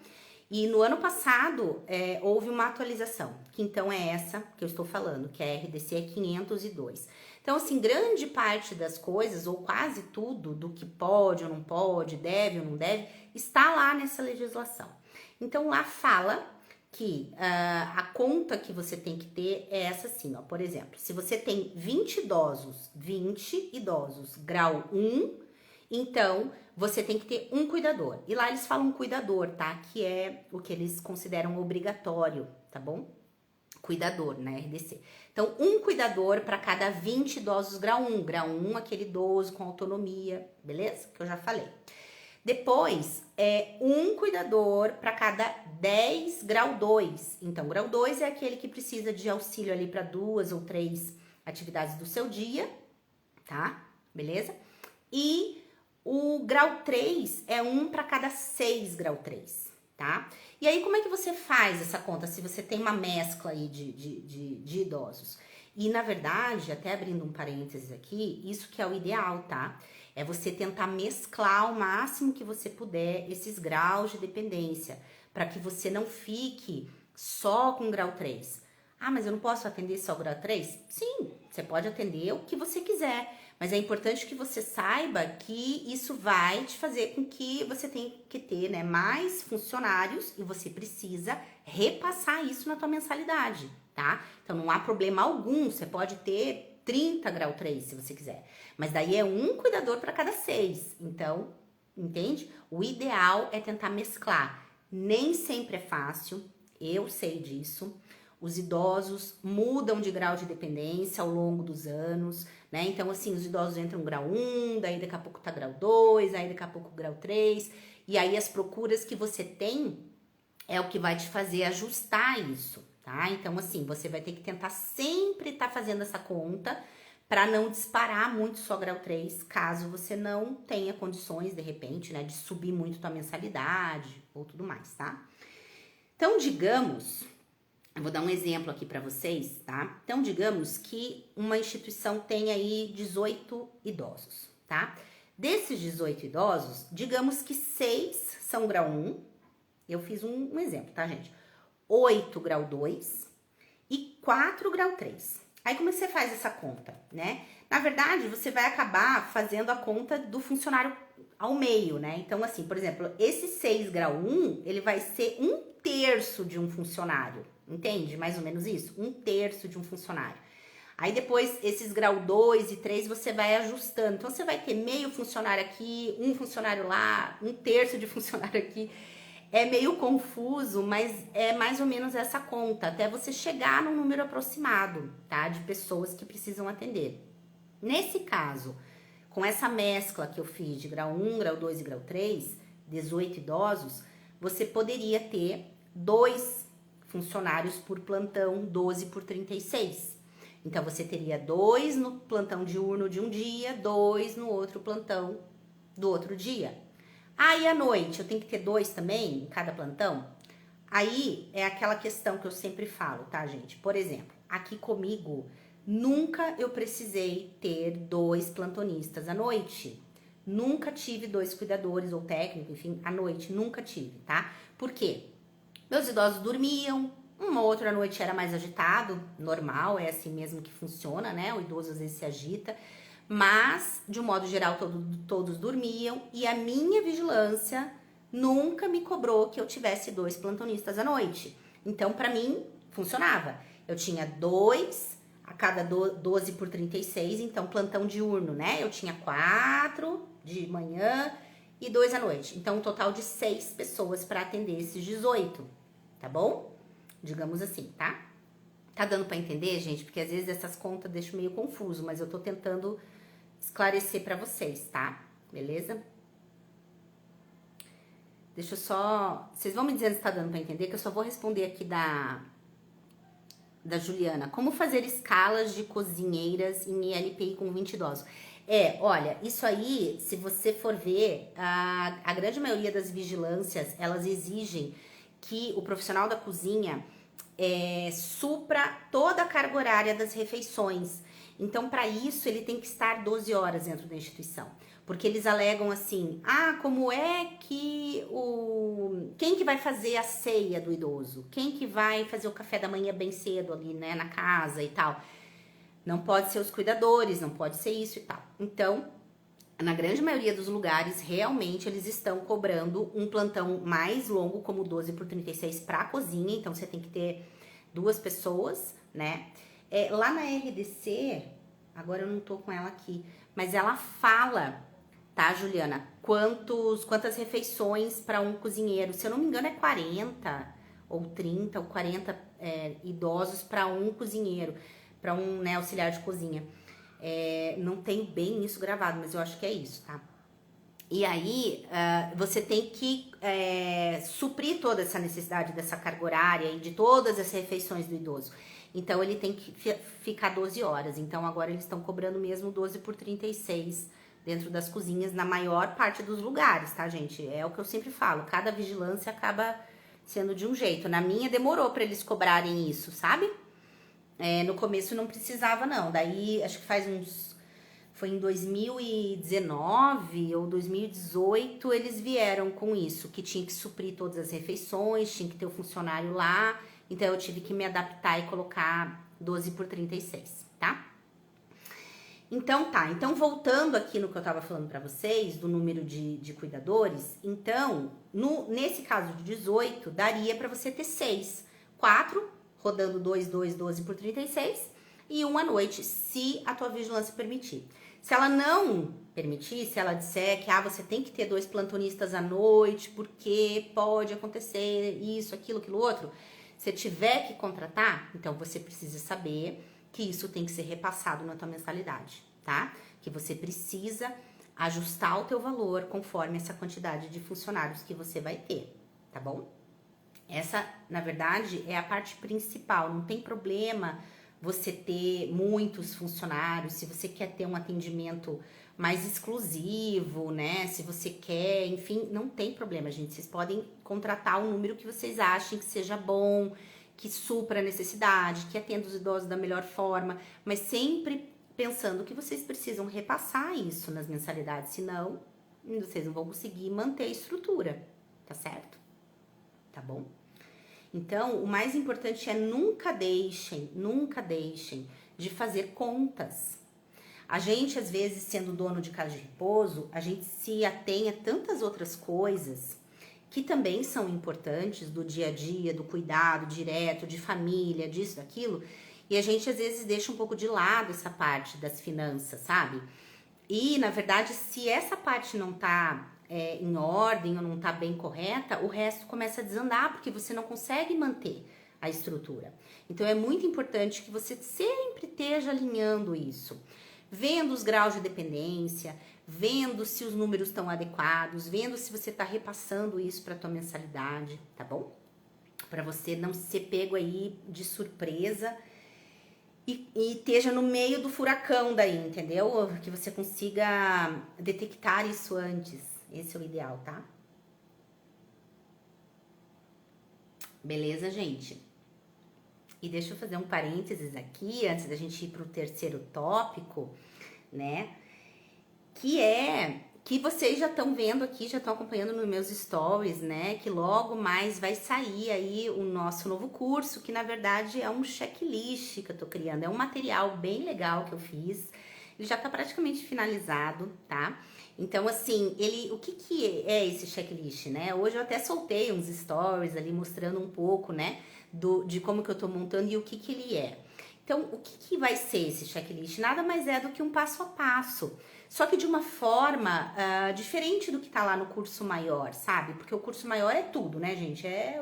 E no ano passado, houve uma atualização, que então é essa que eu estou falando, que é a RDC 502. Então, assim, grande parte das coisas, ou quase tudo, do que pode ou não pode, deve ou não deve, está lá nessa legislação. Então, lá fala que a conta que você tem que ter é essa assim, ó. Por exemplo, se você tem 20 idosos, grau 1, então você tem que ter um cuidador. E lá eles falam cuidador, tá? Que é o que eles consideram obrigatório, tá bom? Cuidador, né, RDC. Então, um cuidador para cada 20 idosos grau 1. Grau 1, aquele idoso com autonomia, beleza? Que eu já falei. Depois, um cuidador para cada 10 grau 2. Então, grau 2 é aquele que precisa de auxílio ali para 2 ou 3 atividades do seu dia, tá? Beleza? E o grau 3 é um para cada 6 grau 3, tá? E aí, como é que você faz essa conta se você tem uma mescla aí de idosos? E, na verdade, até abrindo um parênteses aqui, isso que é o ideal, tá? É você tentar mesclar o máximo que você puder esses graus de dependência, para que você não fique só com grau 3. Ah, mas eu não posso atender só o grau 3? Sim, você pode atender o que você quiser, mas é importante que você saiba que isso vai te fazer com que você tenha que ter, né, mais funcionários e você precisa repassar isso na tua mensalidade, tá? Então não há problema algum, você pode ter 30 grau 3 se você quiser, mas daí é um cuidador para cada 6, então, entende? O ideal é tentar mesclar. Nem sempre é fácil, eu sei disso. Os idosos mudam de grau de dependência ao longo dos anos, né? Então, assim, os idosos entram grau 1, daí daqui a pouco tá grau 2, aí daqui a pouco grau 3, e aí as procuras que você tem é o que vai te fazer ajustar isso, tá? Então, assim, você vai ter que tentar sempre estar fazendo essa conta para não disparar muito só grau 3, caso você não tenha condições, de repente, né, de subir muito tua mensalidade ou tudo mais, tá? Então, digamos, eu vou dar um exemplo aqui para vocês, tá? Então, digamos que uma instituição tem aí 18 idosos, tá? Desses 18 idosos, digamos que 6 são grau 1, eu fiz um exemplo, tá, gente? 8 grau 2 e 4 grau 3. Aí, como você faz essa conta, né? Na verdade, você vai acabar fazendo a conta do funcionário ao meio, né? Então, assim, por exemplo, esse 6 grau 1, ele vai ser 1/3 de um funcionário, entende? Mais ou menos isso? 1/3 de um funcionário. Aí, depois, esses grau 2 e 3, você vai ajustando. Então, você vai ter meio funcionário aqui, um funcionário lá, 1/3 de funcionário aqui. É meio confuso, mas é mais ou menos essa conta, até você chegar num número aproximado, tá? De pessoas que precisam atender. Nesse caso, com essa mescla que eu fiz de grau 1, grau 2 e grau 3, 18 idosos, você poderia ter 2 funcionários por plantão, 12 por 36. Então, você teria 2 no plantão diurno de um dia, 2 no outro plantão do outro dia. Aí, à noite, eu tenho que ter 2 também em cada plantão? Aí, é aquela questão que eu sempre falo, tá, gente? Por exemplo, aqui comigo, nunca eu precisei ter 2 plantonistas à noite. Nunca tive 2 cuidadores ou técnico, enfim, à noite. Nunca tive, tá? Por quê? Meus idosos dormiam, uma outra noite era mais agitado, normal, é assim mesmo que funciona, né? O idoso às vezes se agita, mas de um modo geral todos dormiam e a minha vigilância nunca me cobrou que eu tivesse 2 plantonistas à noite. Então, para mim, funcionava. Eu tinha 2 a cada 12 por 36, então plantão diurno, né? Eu tinha 4 de manhã e 2 à noite. Então, um total de 6 pessoas para atender esses 18, tá bom? Digamos assim, tá? Tá dando para entender, gente? Porque às vezes essas contas deixam meio confuso, mas eu tô tentando esclarecer para vocês, tá? Beleza? Deixa eu só... Vocês vão me dizendo se tá dando para entender, que eu só vou responder aqui da Juliana. Como fazer escalas de cozinheiras em ILPI com 20 idosos? Olha, isso aí, se você for ver, a grande maioria das vigilâncias, elas exigem que o profissional da cozinha supra toda a carga horária das refeições. Então, para isso, ele tem que estar 12 horas dentro da instituição. Porque eles alegam assim, como é que quem que vai fazer a ceia do idoso? Quem que vai fazer o café da manhã bem cedo ali, né, na casa e tal? Não pode ser os cuidadores, não pode ser isso e tal. Então, na grande maioria dos lugares, realmente eles estão cobrando um plantão mais longo, como 12 por 36 para a cozinha. Então, você tem que ter 2 pessoas, né? Lá na RDC, agora eu não tô com ela aqui, mas ela fala, tá, Juliana? Quantas refeições para um cozinheiro? Se eu não me engano, é 40 ou 30 ou 40 idosos para um cozinheiro, para um, né, auxiliar de cozinha. Não tenho bem isso gravado, mas eu acho que é isso, tá? E aí, você tem que suprir toda essa necessidade dessa carga horária e de todas as refeições do idoso. Então, ele tem que ficar 12 horas. Então, agora eles estão cobrando mesmo 12 por 36 dentro das cozinhas, na maior parte dos lugares, tá, gente? É o que eu sempre falo, cada vigilância acaba sendo de um jeito. Na minha, demorou para eles cobrarem isso, sabe? No começo não precisava, não. Daí, acho que foi em 2019 ou 2018, eles vieram com isso, que tinha que suprir todas as refeições, tinha que ter o funcionário lá. Então, eu tive que me adaptar e colocar 12 por 36, tá? Então, tá. Então, voltando aqui no que eu tava falando pra vocês, do número de cuidadores. Então, nesse caso de 18, daria pra você ter 6. 4, rodando 2, 12 por 36. E 1 à noite, se a tua vigilância permitir. Se ela não permitir, se ela disser que você tem que ter 2 plantonistas à noite, porque pode acontecer isso, aquilo outro. Se tiver que contratar, então você precisa saber que isso tem que ser repassado na tua mensalidade, tá? Que você precisa ajustar o teu valor conforme essa quantidade de funcionários que você vai ter, tá bom? Essa, na verdade, é a parte principal. Não tem problema você ter muitos funcionários, se você quer ter um atendimento mais exclusivo, né? Se você quer, enfim, não tem problema, gente. Vocês podem contratar o número que vocês achem que seja bom, que supra a necessidade, que atenda os idosos da melhor forma, mas sempre pensando que vocês precisam repassar isso nas mensalidades, senão vocês não vão conseguir manter a estrutura, tá certo? Tá bom? Então, o mais importante é nunca deixem de fazer contas. A gente, às vezes, sendo dono de casa de repouso, a gente se atém a tantas outras coisas que também são importantes do dia a dia, do cuidado direto, de família, disso, daquilo, e a gente, às vezes, deixa um pouco de lado essa parte das finanças, sabe? E, na verdade, se essa parte não tá em ordem ou não tá bem correta, o resto começa a desandar, porque você não consegue manter a estrutura. Então é muito importante que você sempre esteja alinhando isso, vendo os graus de dependência, vendo se os números estão adequados, vendo se você está repassando isso para tua mensalidade, tá bom? Para você não ser pego aí de surpresa e esteja no meio do furacão daí, entendeu? Que você consiga detectar isso antes. Esse é o ideal, tá? Beleza, gente? E deixa eu fazer um parênteses aqui, antes da gente ir para o terceiro tópico, né? Que vocês já estão vendo aqui, já estão acompanhando nos meus stories, né? Que logo mais vai sair aí o nosso novo curso, que na verdade é um checklist que eu tô criando, é um material bem legal que eu fiz. Ele já tá praticamente finalizado, tá? Então, assim, o que é esse checklist, né? Hoje eu até soltei uns stories ali mostrando um pouco, né? De como que eu tô montando e o que ele é. Então, o que vai ser esse checklist? Nada mais é do que um passo a passo. Só que de uma forma diferente do que tá lá no curso maior, sabe? Porque o curso maior é tudo, né, gente? É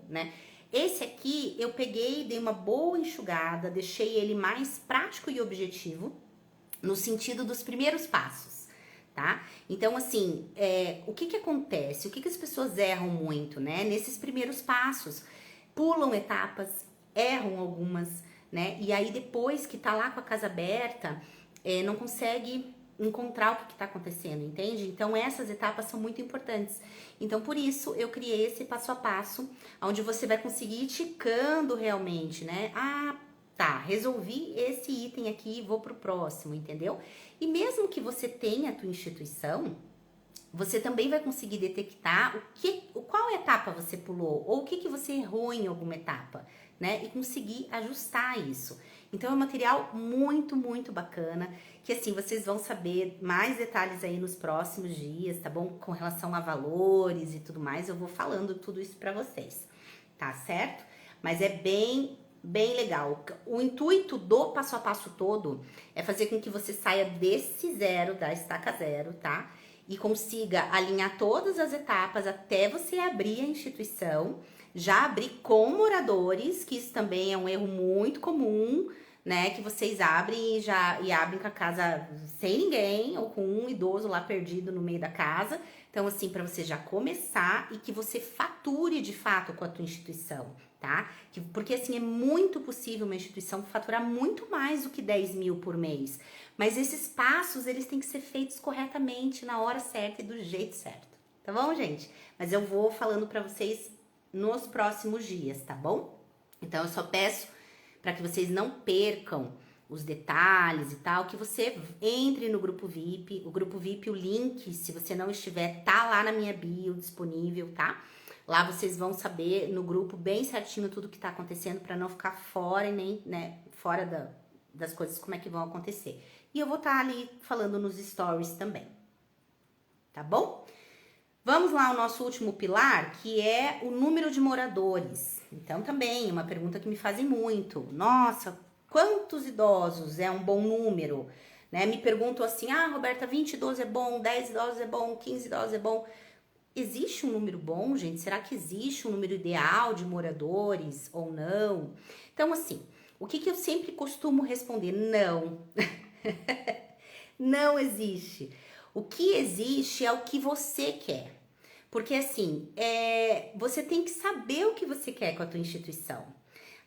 né? Esse aqui eu peguei, dei uma boa enxugada, deixei ele mais prático e objetivo, no sentido dos primeiros passos, tá? Então, assim, o que acontece? O que as pessoas erram muito, né? Nesses primeiros passos, pulam etapas, erram algumas, né? E aí depois que tá lá com a casa aberta, não consegue encontrar o que está acontecendo, entende? Então essas etapas são muito importantes. Então por isso eu criei esse passo a passo, onde você vai conseguir ir ticando realmente, né? Ah, tá, resolvi esse item aqui, vou pro próximo, entendeu? E mesmo que você tenha a tua instituição, você também vai conseguir detectar qual etapa você pulou ou o que você errou em alguma etapa, né? E conseguir ajustar isso. Então é um material muito, muito bacana, que assim, vocês vão saber mais detalhes aí nos próximos dias, tá bom? Com relação a valores e tudo mais, eu vou falando tudo isso pra vocês, tá certo? Mas é bem legal. O intuito do passo a passo todo é fazer com que você saia desse zero, da estaca zero, tá? E consiga alinhar todas as etapas até você abrir a instituição, já abrir com moradores, que isso também é um erro muito comum, né? Que vocês abrem e abrem com a casa sem ninguém, ou com um idoso lá perdido no meio da casa. Então, assim, para você já começar e que você fature de fato com a tua instituição, tá? Porque, assim, é muito possível uma instituição faturar muito mais do que 10 mil por mês. Mas esses passos, eles têm que ser feitos corretamente, na hora certa e do jeito certo. Tá bom, gente? Mas eu vou falando para vocês nos próximos dias, tá bom? Então, eu só peço para que vocês não percam os detalhes e tal, que você entre no grupo VIP. O grupo VIP, o link, se você não estiver, tá lá na minha bio disponível, tá? Lá vocês vão saber no grupo bem certinho tudo que tá acontecendo para não ficar fora e nem, né, fora das coisas como é que vão acontecer. E eu vou estar ali falando nos stories também, tá bom? Vamos lá ao nosso último pilar, que é o número de moradores. Então também, uma pergunta que me fazem muito. Nossa, quantos idosos é um bom número? Né? Me perguntam assim, Roberta, 20 idosos é bom, 10 idosos é bom, 15 idosos é bom. Existe um número bom, gente? Será que existe um número ideal de moradores ou não? Então, assim, o que eu sempre costumo responder? Não. Não existe. O que existe é o que você quer. Porque assim, você tem que saber o que você quer com a tua instituição.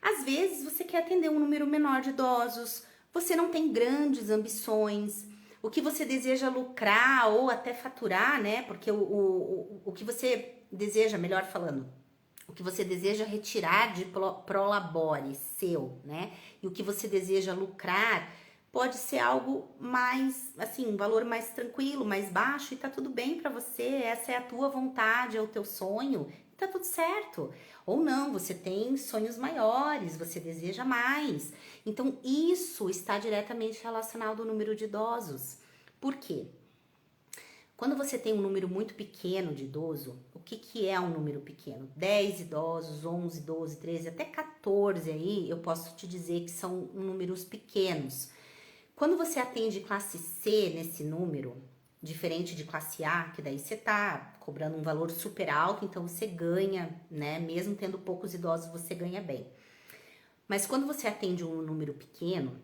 Às vezes você quer atender um número menor de idosos, você não tem grandes ambições, o que você deseja lucrar ou até faturar, né? Porque o que você deseja, melhor falando, o que você deseja retirar de prolabore seu, né? E o que você deseja lucrar pode ser algo mais, assim, um valor mais tranquilo, mais baixo, e tá tudo bem pra você, essa é a tua vontade, é o teu sonho, e tá tudo certo. Ou não, você tem sonhos maiores, você deseja mais. Então, isso está diretamente relacionado ao número de idosos. Por quê? Quando você tem um número muito pequeno de idoso, o que é um número pequeno? 10 idosos, 11, 12, 13, até 14 aí, eu posso te dizer que são números pequenos. Quando você atende classe C nesse número, Diferente de classe A, que daí você tá cobrando um valor super alto, então você ganha, né? Mesmo tendo poucos idosos, você ganha bem. Mas quando você atende um número pequeno,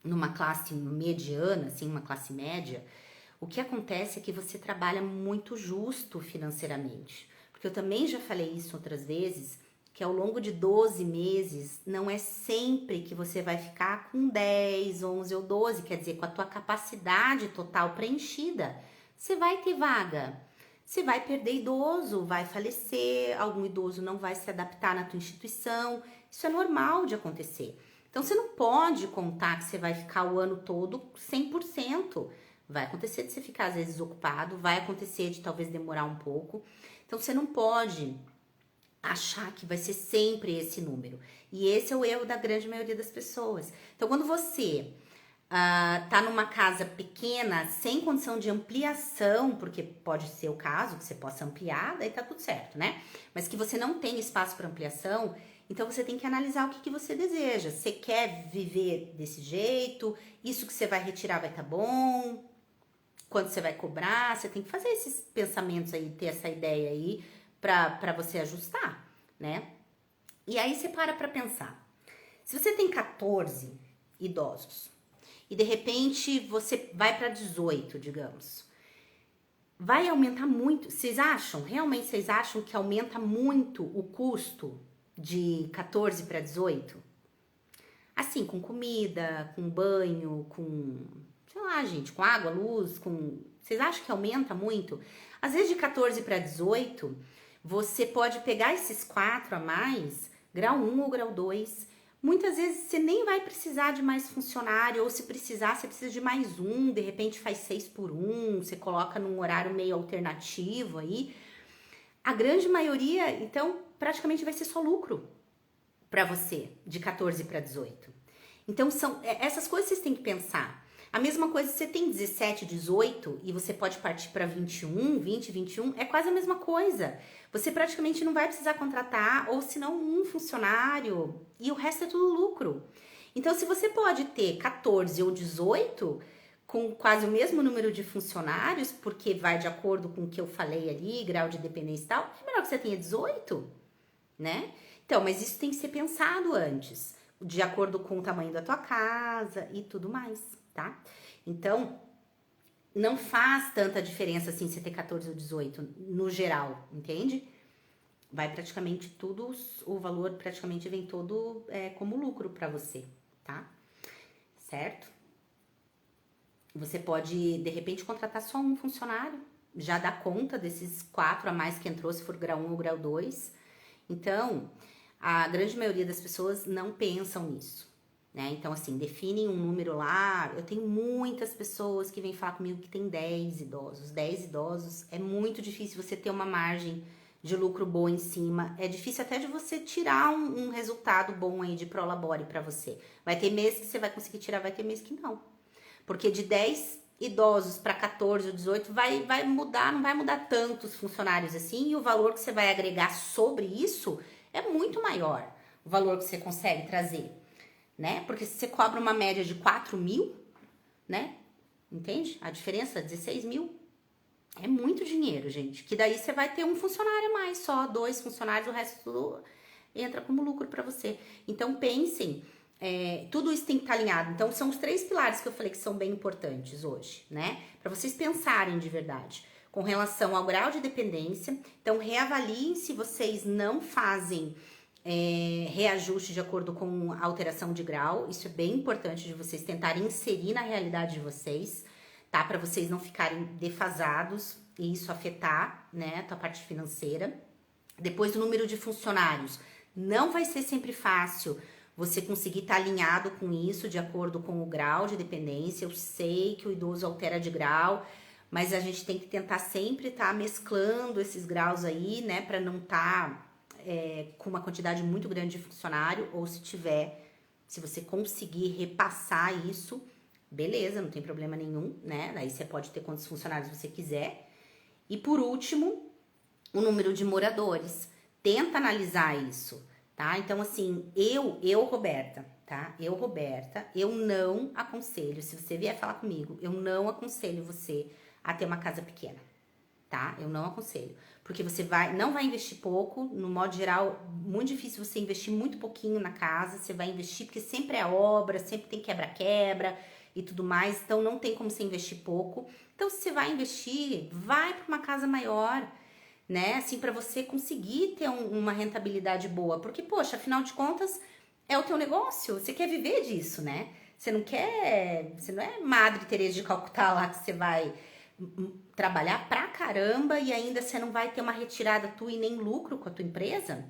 numa classe mediana, assim, uma classe média, o que acontece é que você trabalha muito justo financeiramente. Porque eu também já falei isso outras vezes, que ao longo de 12 meses, não é sempre que você vai ficar com 10, 11 ou 12, quer dizer, com a tua capacidade total preenchida. Você vai ter vaga. Você vai perder idoso, vai falecer, algum idoso não vai se adaptar na tua instituição. Isso é normal de acontecer. Então, você não pode contar que você vai ficar o ano todo 100%. Vai acontecer de você ficar, às vezes, ocupado, vai acontecer de talvez demorar um pouco. Então, você não pode achar que vai ser sempre esse número. E esse é o erro da grande maioria das pessoas. Então, quando você tá numa casa pequena, sem condição de ampliação, porque pode ser o caso que você possa ampliar, daí tá tudo certo, né? Mas que você não tem espaço para ampliação, então você tem que analisar o que você deseja. Você quer viver desse jeito? Isso que você vai retirar vai estar bom? Quanto você vai cobrar? Você tem que fazer esses pensamentos aí, ter essa ideia aí para você ajustar, né? E aí você para pensar. Se você tem 14 idosos e de repente você vai para 18, digamos, vai aumentar muito. Realmente vocês acham que aumenta muito o custo de 14 para 18? Assim, com comida, com banho, com, sei lá, gente, com água, luz, com... Vocês acham que aumenta muito? Às vezes de 14 para 18, você pode pegar esses 4 a mais, grau 1 ou grau 2. Muitas vezes você nem vai precisar de mais funcionário, ou se precisar, você precisa de mais um, de repente faz 6 por 1, você coloca num horário meio alternativo aí. A grande maioria, então, praticamente vai ser só lucro para você, de 14 para 18. Então, essas coisas vocês têm que pensar. A mesma coisa, se você tem 17, 18 e você pode partir para 21, 20, 21, é quase a mesma coisa. Você praticamente não vai precisar contratar, ou se não, um funcionário, e o resto é tudo lucro. Então, se você pode ter 14 ou 18, com quase o mesmo número de funcionários, porque vai de acordo com o que eu falei ali, grau de dependência e tal, é melhor que você tenha 18, né? Então, mas isso tem que ser pensado antes, de acordo com o tamanho da tua casa e tudo mais, tá? Então, não faz tanta diferença assim você ter 14 ou 18 no geral, entende? Vai praticamente tudo, o valor praticamente vem todo como lucro para você, tá? Certo? Você pode, de repente, contratar só um funcionário, já dá conta desses 4 a mais que entrou, se for grau 1 ou grau 2. Então, a grande maioria das pessoas não pensam nisso, né? Então, assim, definem um número lá. Eu tenho muitas pessoas que vêm falar comigo que tem 10 idosos. 10 idosos, é muito difícil você ter uma margem de lucro boa em cima. É difícil até de você tirar um resultado bom aí de prolabore para você. Vai ter mês que você vai conseguir tirar, vai ter mês que não. Porque de 10 idosos para 14 ou 18 vai mudar, não vai mudar tantos funcionários assim, e o valor que você vai agregar sobre isso é muito maior, o valor que você consegue trazer, né? Porque se você cobra uma média de 4 mil, né? Entende? A diferença, 16 mil, é muito dinheiro, gente. Que daí você vai ter um funcionário a mais, só 2 funcionários, o resto tudo entra como lucro para você. Então pensem, tudo isso tem que estar alinhado. Então são os 3 pilares que eu falei que são bem importantes hoje, né? Para vocês pensarem de verdade. Com relação ao grau de dependência, então reavaliem se vocês não fazem reajuste de acordo com a alteração de grau. Isso é bem importante de vocês tentarem inserir na realidade de vocês, tá? Para vocês não ficarem defasados e isso afetar, né, a tua parte financeira. Depois, o número de funcionários. Não vai ser sempre fácil você conseguir estar alinhado com isso de acordo com o grau de dependência. Eu sei que o idoso altera de grau, mas a gente tem que tentar sempre estar mesclando esses graus aí, né, para não estar com uma quantidade muito grande de funcionário, ou se você conseguir repassar isso, beleza, não tem problema nenhum, né? Daí você pode ter quantos funcionários você quiser. E por último, o número de moradores. Tenta analisar isso, tá? Então, assim, Roberta, tá? Eu não aconselho, se você vier falar comigo, eu não aconselho você a ter uma casa pequena, tá? Eu não aconselho. Porque você não vai investir pouco, no modo geral, muito difícil você investir muito pouquinho na casa, você vai investir porque sempre é obra, sempre tem quebra-quebra e tudo mais, então não tem como você investir pouco. Então, se você vai investir, vai para uma casa maior, né? Assim, para você conseguir ter uma rentabilidade boa, porque, poxa, afinal de contas, é o teu negócio, você quer viver disso, né? Você não é Madre Teresa de Calcutá lá que você vai trabalhar pra caramba e ainda você não vai ter uma retirada tua e nem lucro com a tua empresa.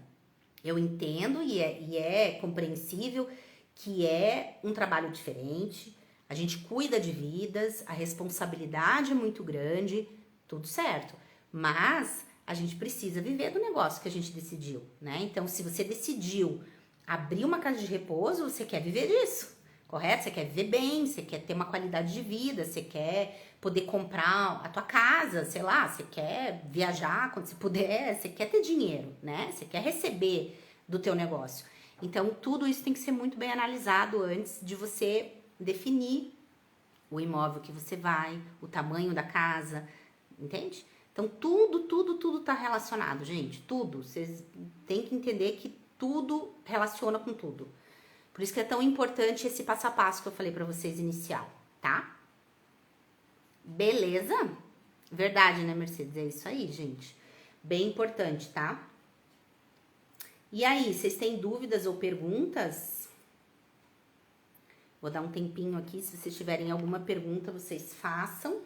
Eu entendo e é compreensível que é um trabalho diferente, a gente cuida de vidas, a responsabilidade é muito grande, tudo certo, mas a gente precisa viver do negócio que a gente decidiu, né? Então, se você decidiu abrir uma casa de repouso, você quer viver disso, correto? Você quer viver bem, você quer ter uma qualidade de vida, você quer poder comprar a tua casa, sei lá, você quer viajar quando você puder, você quer ter dinheiro, né? Você quer receber do teu negócio. Então, tudo isso tem que ser muito bem analisado antes de você definir o imóvel que você vai, o tamanho da casa, entende? Então, tudo tá relacionado, gente, tudo. Vocês têm que entender que tudo relaciona com tudo. Por isso que é tão importante esse passo a passo que eu falei pra vocês inicial, tá? Beleza? Verdade, né, Mercedes? É isso aí, gente. Bem importante, tá? E aí, vocês têm dúvidas ou perguntas? Vou dar um tempinho aqui, se vocês tiverem alguma pergunta, vocês façam.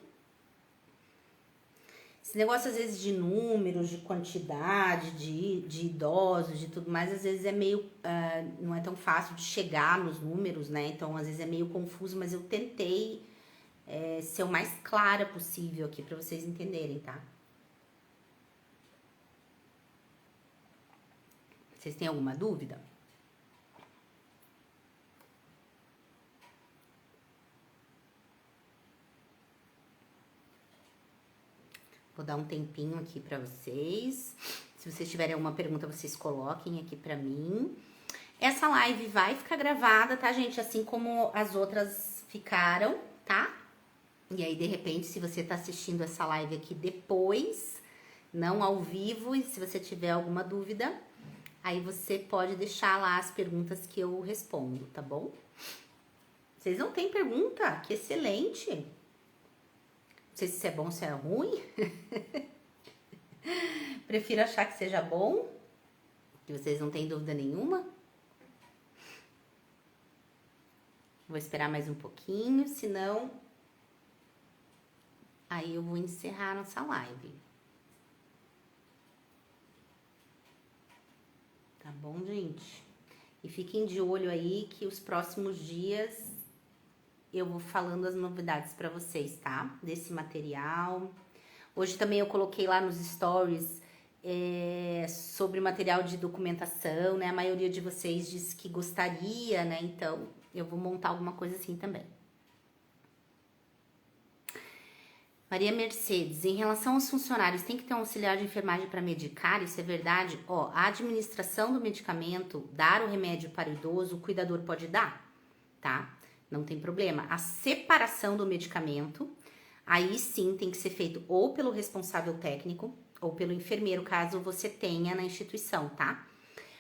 Esse negócio, às vezes, de números, de quantidade, de idosos, de tudo mais, às vezes é meio... não é tão fácil de chegar nos números, né? Então, às vezes é meio confuso, mas eu tentei ser o mais clara possível aqui pra vocês entenderem, tá? Vocês têm alguma dúvida? Vou dar um tempinho aqui pra vocês. Se vocês tiverem alguma pergunta, vocês coloquem aqui pra mim. Essa live vai ficar gravada, tá, gente? Assim como as outras ficaram, tá? E aí, de repente, se você tá assistindo essa live aqui depois, não ao vivo, e se você tiver alguma dúvida, aí você pode deixar lá as perguntas que eu respondo, tá bom? Vocês não têm pergunta? Que excelente! Não sei se isso é bom ou se é ruim. Prefiro achar que seja bom, que vocês não têm dúvida nenhuma. Vou esperar mais um pouquinho, senão aí eu vou encerrar nossa live. Tá bom, gente? E fiquem de olho aí que os próximos dias eu vou falando as novidades pra vocês, tá? Desse material. Hoje também eu coloquei lá nos stories sobre material de documentação, né? A maioria de vocês disse que gostaria, né? Então, eu vou montar alguma coisa assim também. Maria Mercedes, em relação aos funcionários, tem que ter um auxiliar de enfermagem para medicar? Isso é verdade? Ó, a administração do medicamento, dar o remédio para o idoso, o cuidador pode dar, tá? Não tem problema. A separação do medicamento, aí sim tem que ser feito ou pelo responsável técnico ou pelo enfermeiro, caso você tenha na instituição, tá?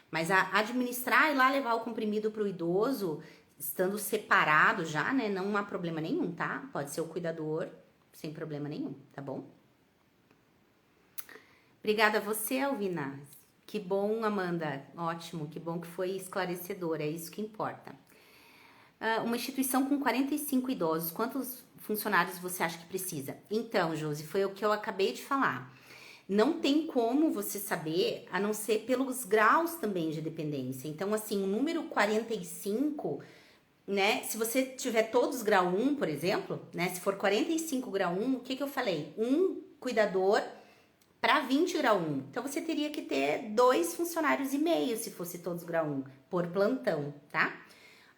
Mas administrar e lá levar o comprimido para o idoso, estando separado já, né? Não há problema nenhum, tá? Pode ser o cuidador, sem problema nenhum, tá bom? Obrigada a você, Alvina. Que bom, Amanda. Ótimo, que bom que foi esclarecedor, é isso que importa. Uma instituição com 45 idosos, quantos funcionários você acha que precisa? Então, Josi, foi o que eu acabei de falar. Não tem como você saber, a não ser pelos graus também de dependência. Então, assim, o número 45, né? Se você tiver todos grau 1, por exemplo, né? Se for 45 grau 1, o que eu falei? Um cuidador para 20 grau 1. Então, você teria que ter 2 funcionários e meio, se fosse todos grau 1, por plantão, tá?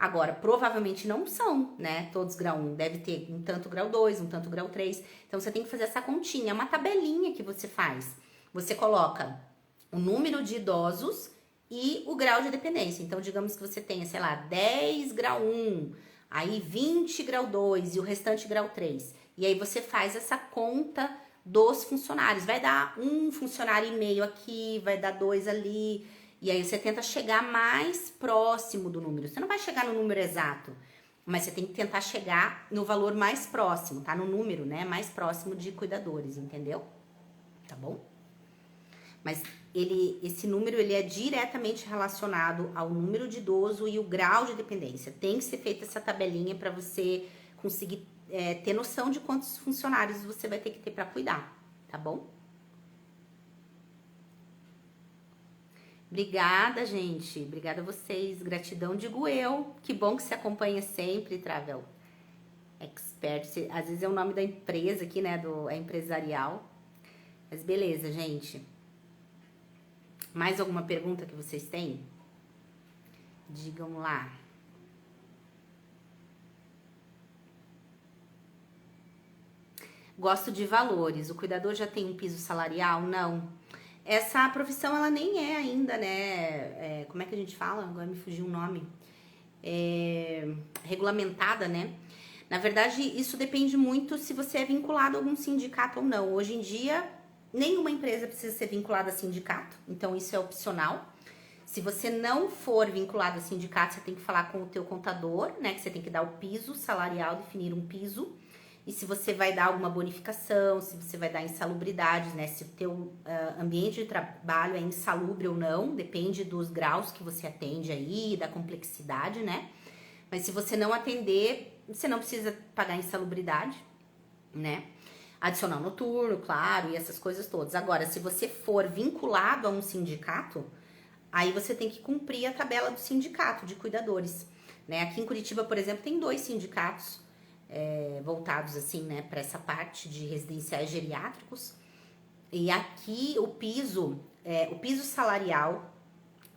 Agora, provavelmente não são, né? Todos grau 1. Deve ter um tanto grau 2, um tanto grau 3. Então, você tem que fazer essa continha. É uma tabelinha que você faz. Você coloca o número de idosos e o grau de dependência. Então, digamos que você tenha, sei lá, 10 grau 1, aí 20 grau 2 e o restante grau 3. E aí você faz essa conta dos funcionários. Vai dar um funcionário e meio aqui, vai dar 2 ali. E aí você tenta chegar mais próximo do número. Você não vai chegar no número exato, mas você tem que tentar chegar no valor mais próximo, tá? No número, né? Mais próximo de cuidadores, entendeu? Tá bom? Mas esse número ele é diretamente relacionado ao número de idoso e o grau de dependência. Tem que ser feita essa tabelinha para você conseguir ter noção de quantos funcionários você vai ter que ter para cuidar, tá bom? Obrigada, gente. Obrigada a vocês. Gratidão, digo eu. Que bom que você acompanha sempre, Travel Expert. Às vezes é o nome da empresa aqui, né? É empresarial. Mas beleza, gente. Mais alguma pergunta que vocês têm? Digam lá. Gosto de valores. O cuidador já tem um piso salarial? Não. Essa profissão, ela nem é ainda, né? Como é que a gente fala? Agora me fugiu o nome. Regulamentada, né? Na verdade, isso depende muito se você é vinculado a algum sindicato ou não. Hoje em dia, nenhuma empresa precisa ser vinculada a sindicato, então isso é opcional. Se você não for vinculado a sindicato, você tem que falar com o teu contador, né? Que você tem que dar o piso salarial, definir um piso. E se você vai dar alguma bonificação, se você vai dar insalubridades, né? Se o teu ambiente de trabalho é insalubre ou não, depende dos graus que você atende aí, da complexidade, né? Mas se você não atender, você não precisa pagar insalubridade, né? Adicional noturno, claro, e essas coisas todas. Agora, se você for vinculado a um sindicato, aí você tem que cumprir a tabela do sindicato de cuidadores, né? Aqui em Curitiba, por exemplo, tem 2 sindicatos voltados assim, né, para essa parte de residenciais geriátricos. E aqui o piso salarial,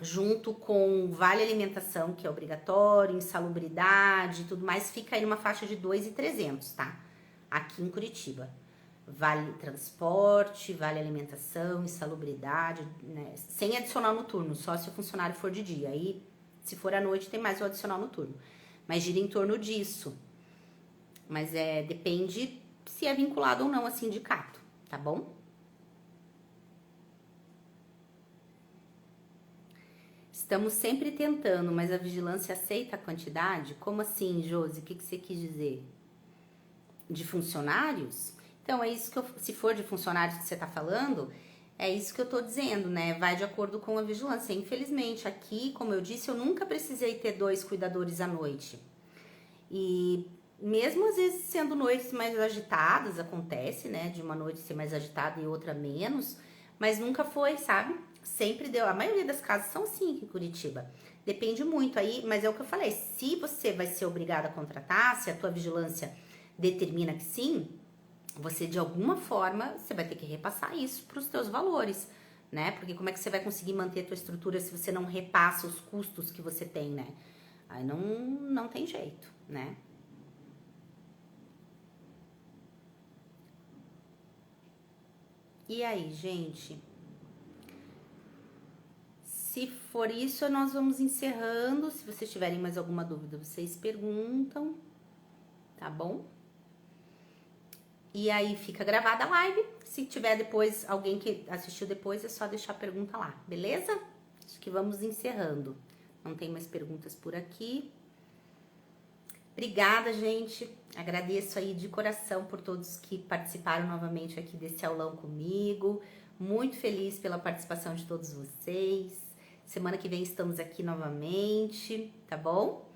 junto com vale alimentação, que é obrigatório, insalubridade e tudo mais, fica aí numa faixa de 2.300, tá? Aqui em Curitiba. Vale transporte, vale alimentação, insalubridade, né? Sem adicional noturno, só se o funcionário for de dia. Aí, se for à noite, tem mais o adicional noturno. Mas gira em torno disso. Mas depende se é vinculado ou não a sindicato, tá bom? Estamos sempre tentando, mas a vigilância aceita a quantidade? Como assim, Josi? O que você quis dizer? De funcionários? Então, é isso que se for de funcionários que você tá falando, é isso que eu tô dizendo, né? Vai de acordo com a vigilância. Infelizmente, aqui, como eu disse, eu nunca precisei ter 2 cuidadores à noite. E mesmo às vezes sendo noites mais agitadas, acontece, né? De uma noite ser mais agitada e outra menos, mas nunca foi, sabe? Sempre deu. A maioria das casas são assim aqui em Curitiba. Depende muito aí, mas é o que eu falei. Se você vai ser obrigada a contratar, se a tua vigilância determina que sim, você de alguma forma, você vai ter que repassar isso para os teus valores, né? Porque como é que você vai conseguir manter a tua estrutura se você não repassa os custos que você tem, né? Aí não tem jeito, né? E aí, gente? Se for isso, nós vamos encerrando. Se vocês tiverem mais alguma dúvida, vocês perguntam, tá bom? E aí fica gravada a live. Se tiver depois, alguém que assistiu depois, é só deixar a pergunta lá, beleza? Acho que vamos encerrando. Não tem mais perguntas por aqui. Obrigada, gente. Agradeço aí de coração por todos que participaram novamente aqui desse aulão comigo. Muito feliz pela participação de todos vocês. Semana que vem estamos aqui novamente, tá bom?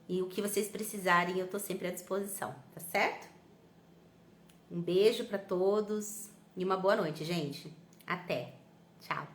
E o que vocês precisarem, eu tô sempre à disposição, tá certo? Um beijo para todos e uma boa noite, gente. Até. Tchau.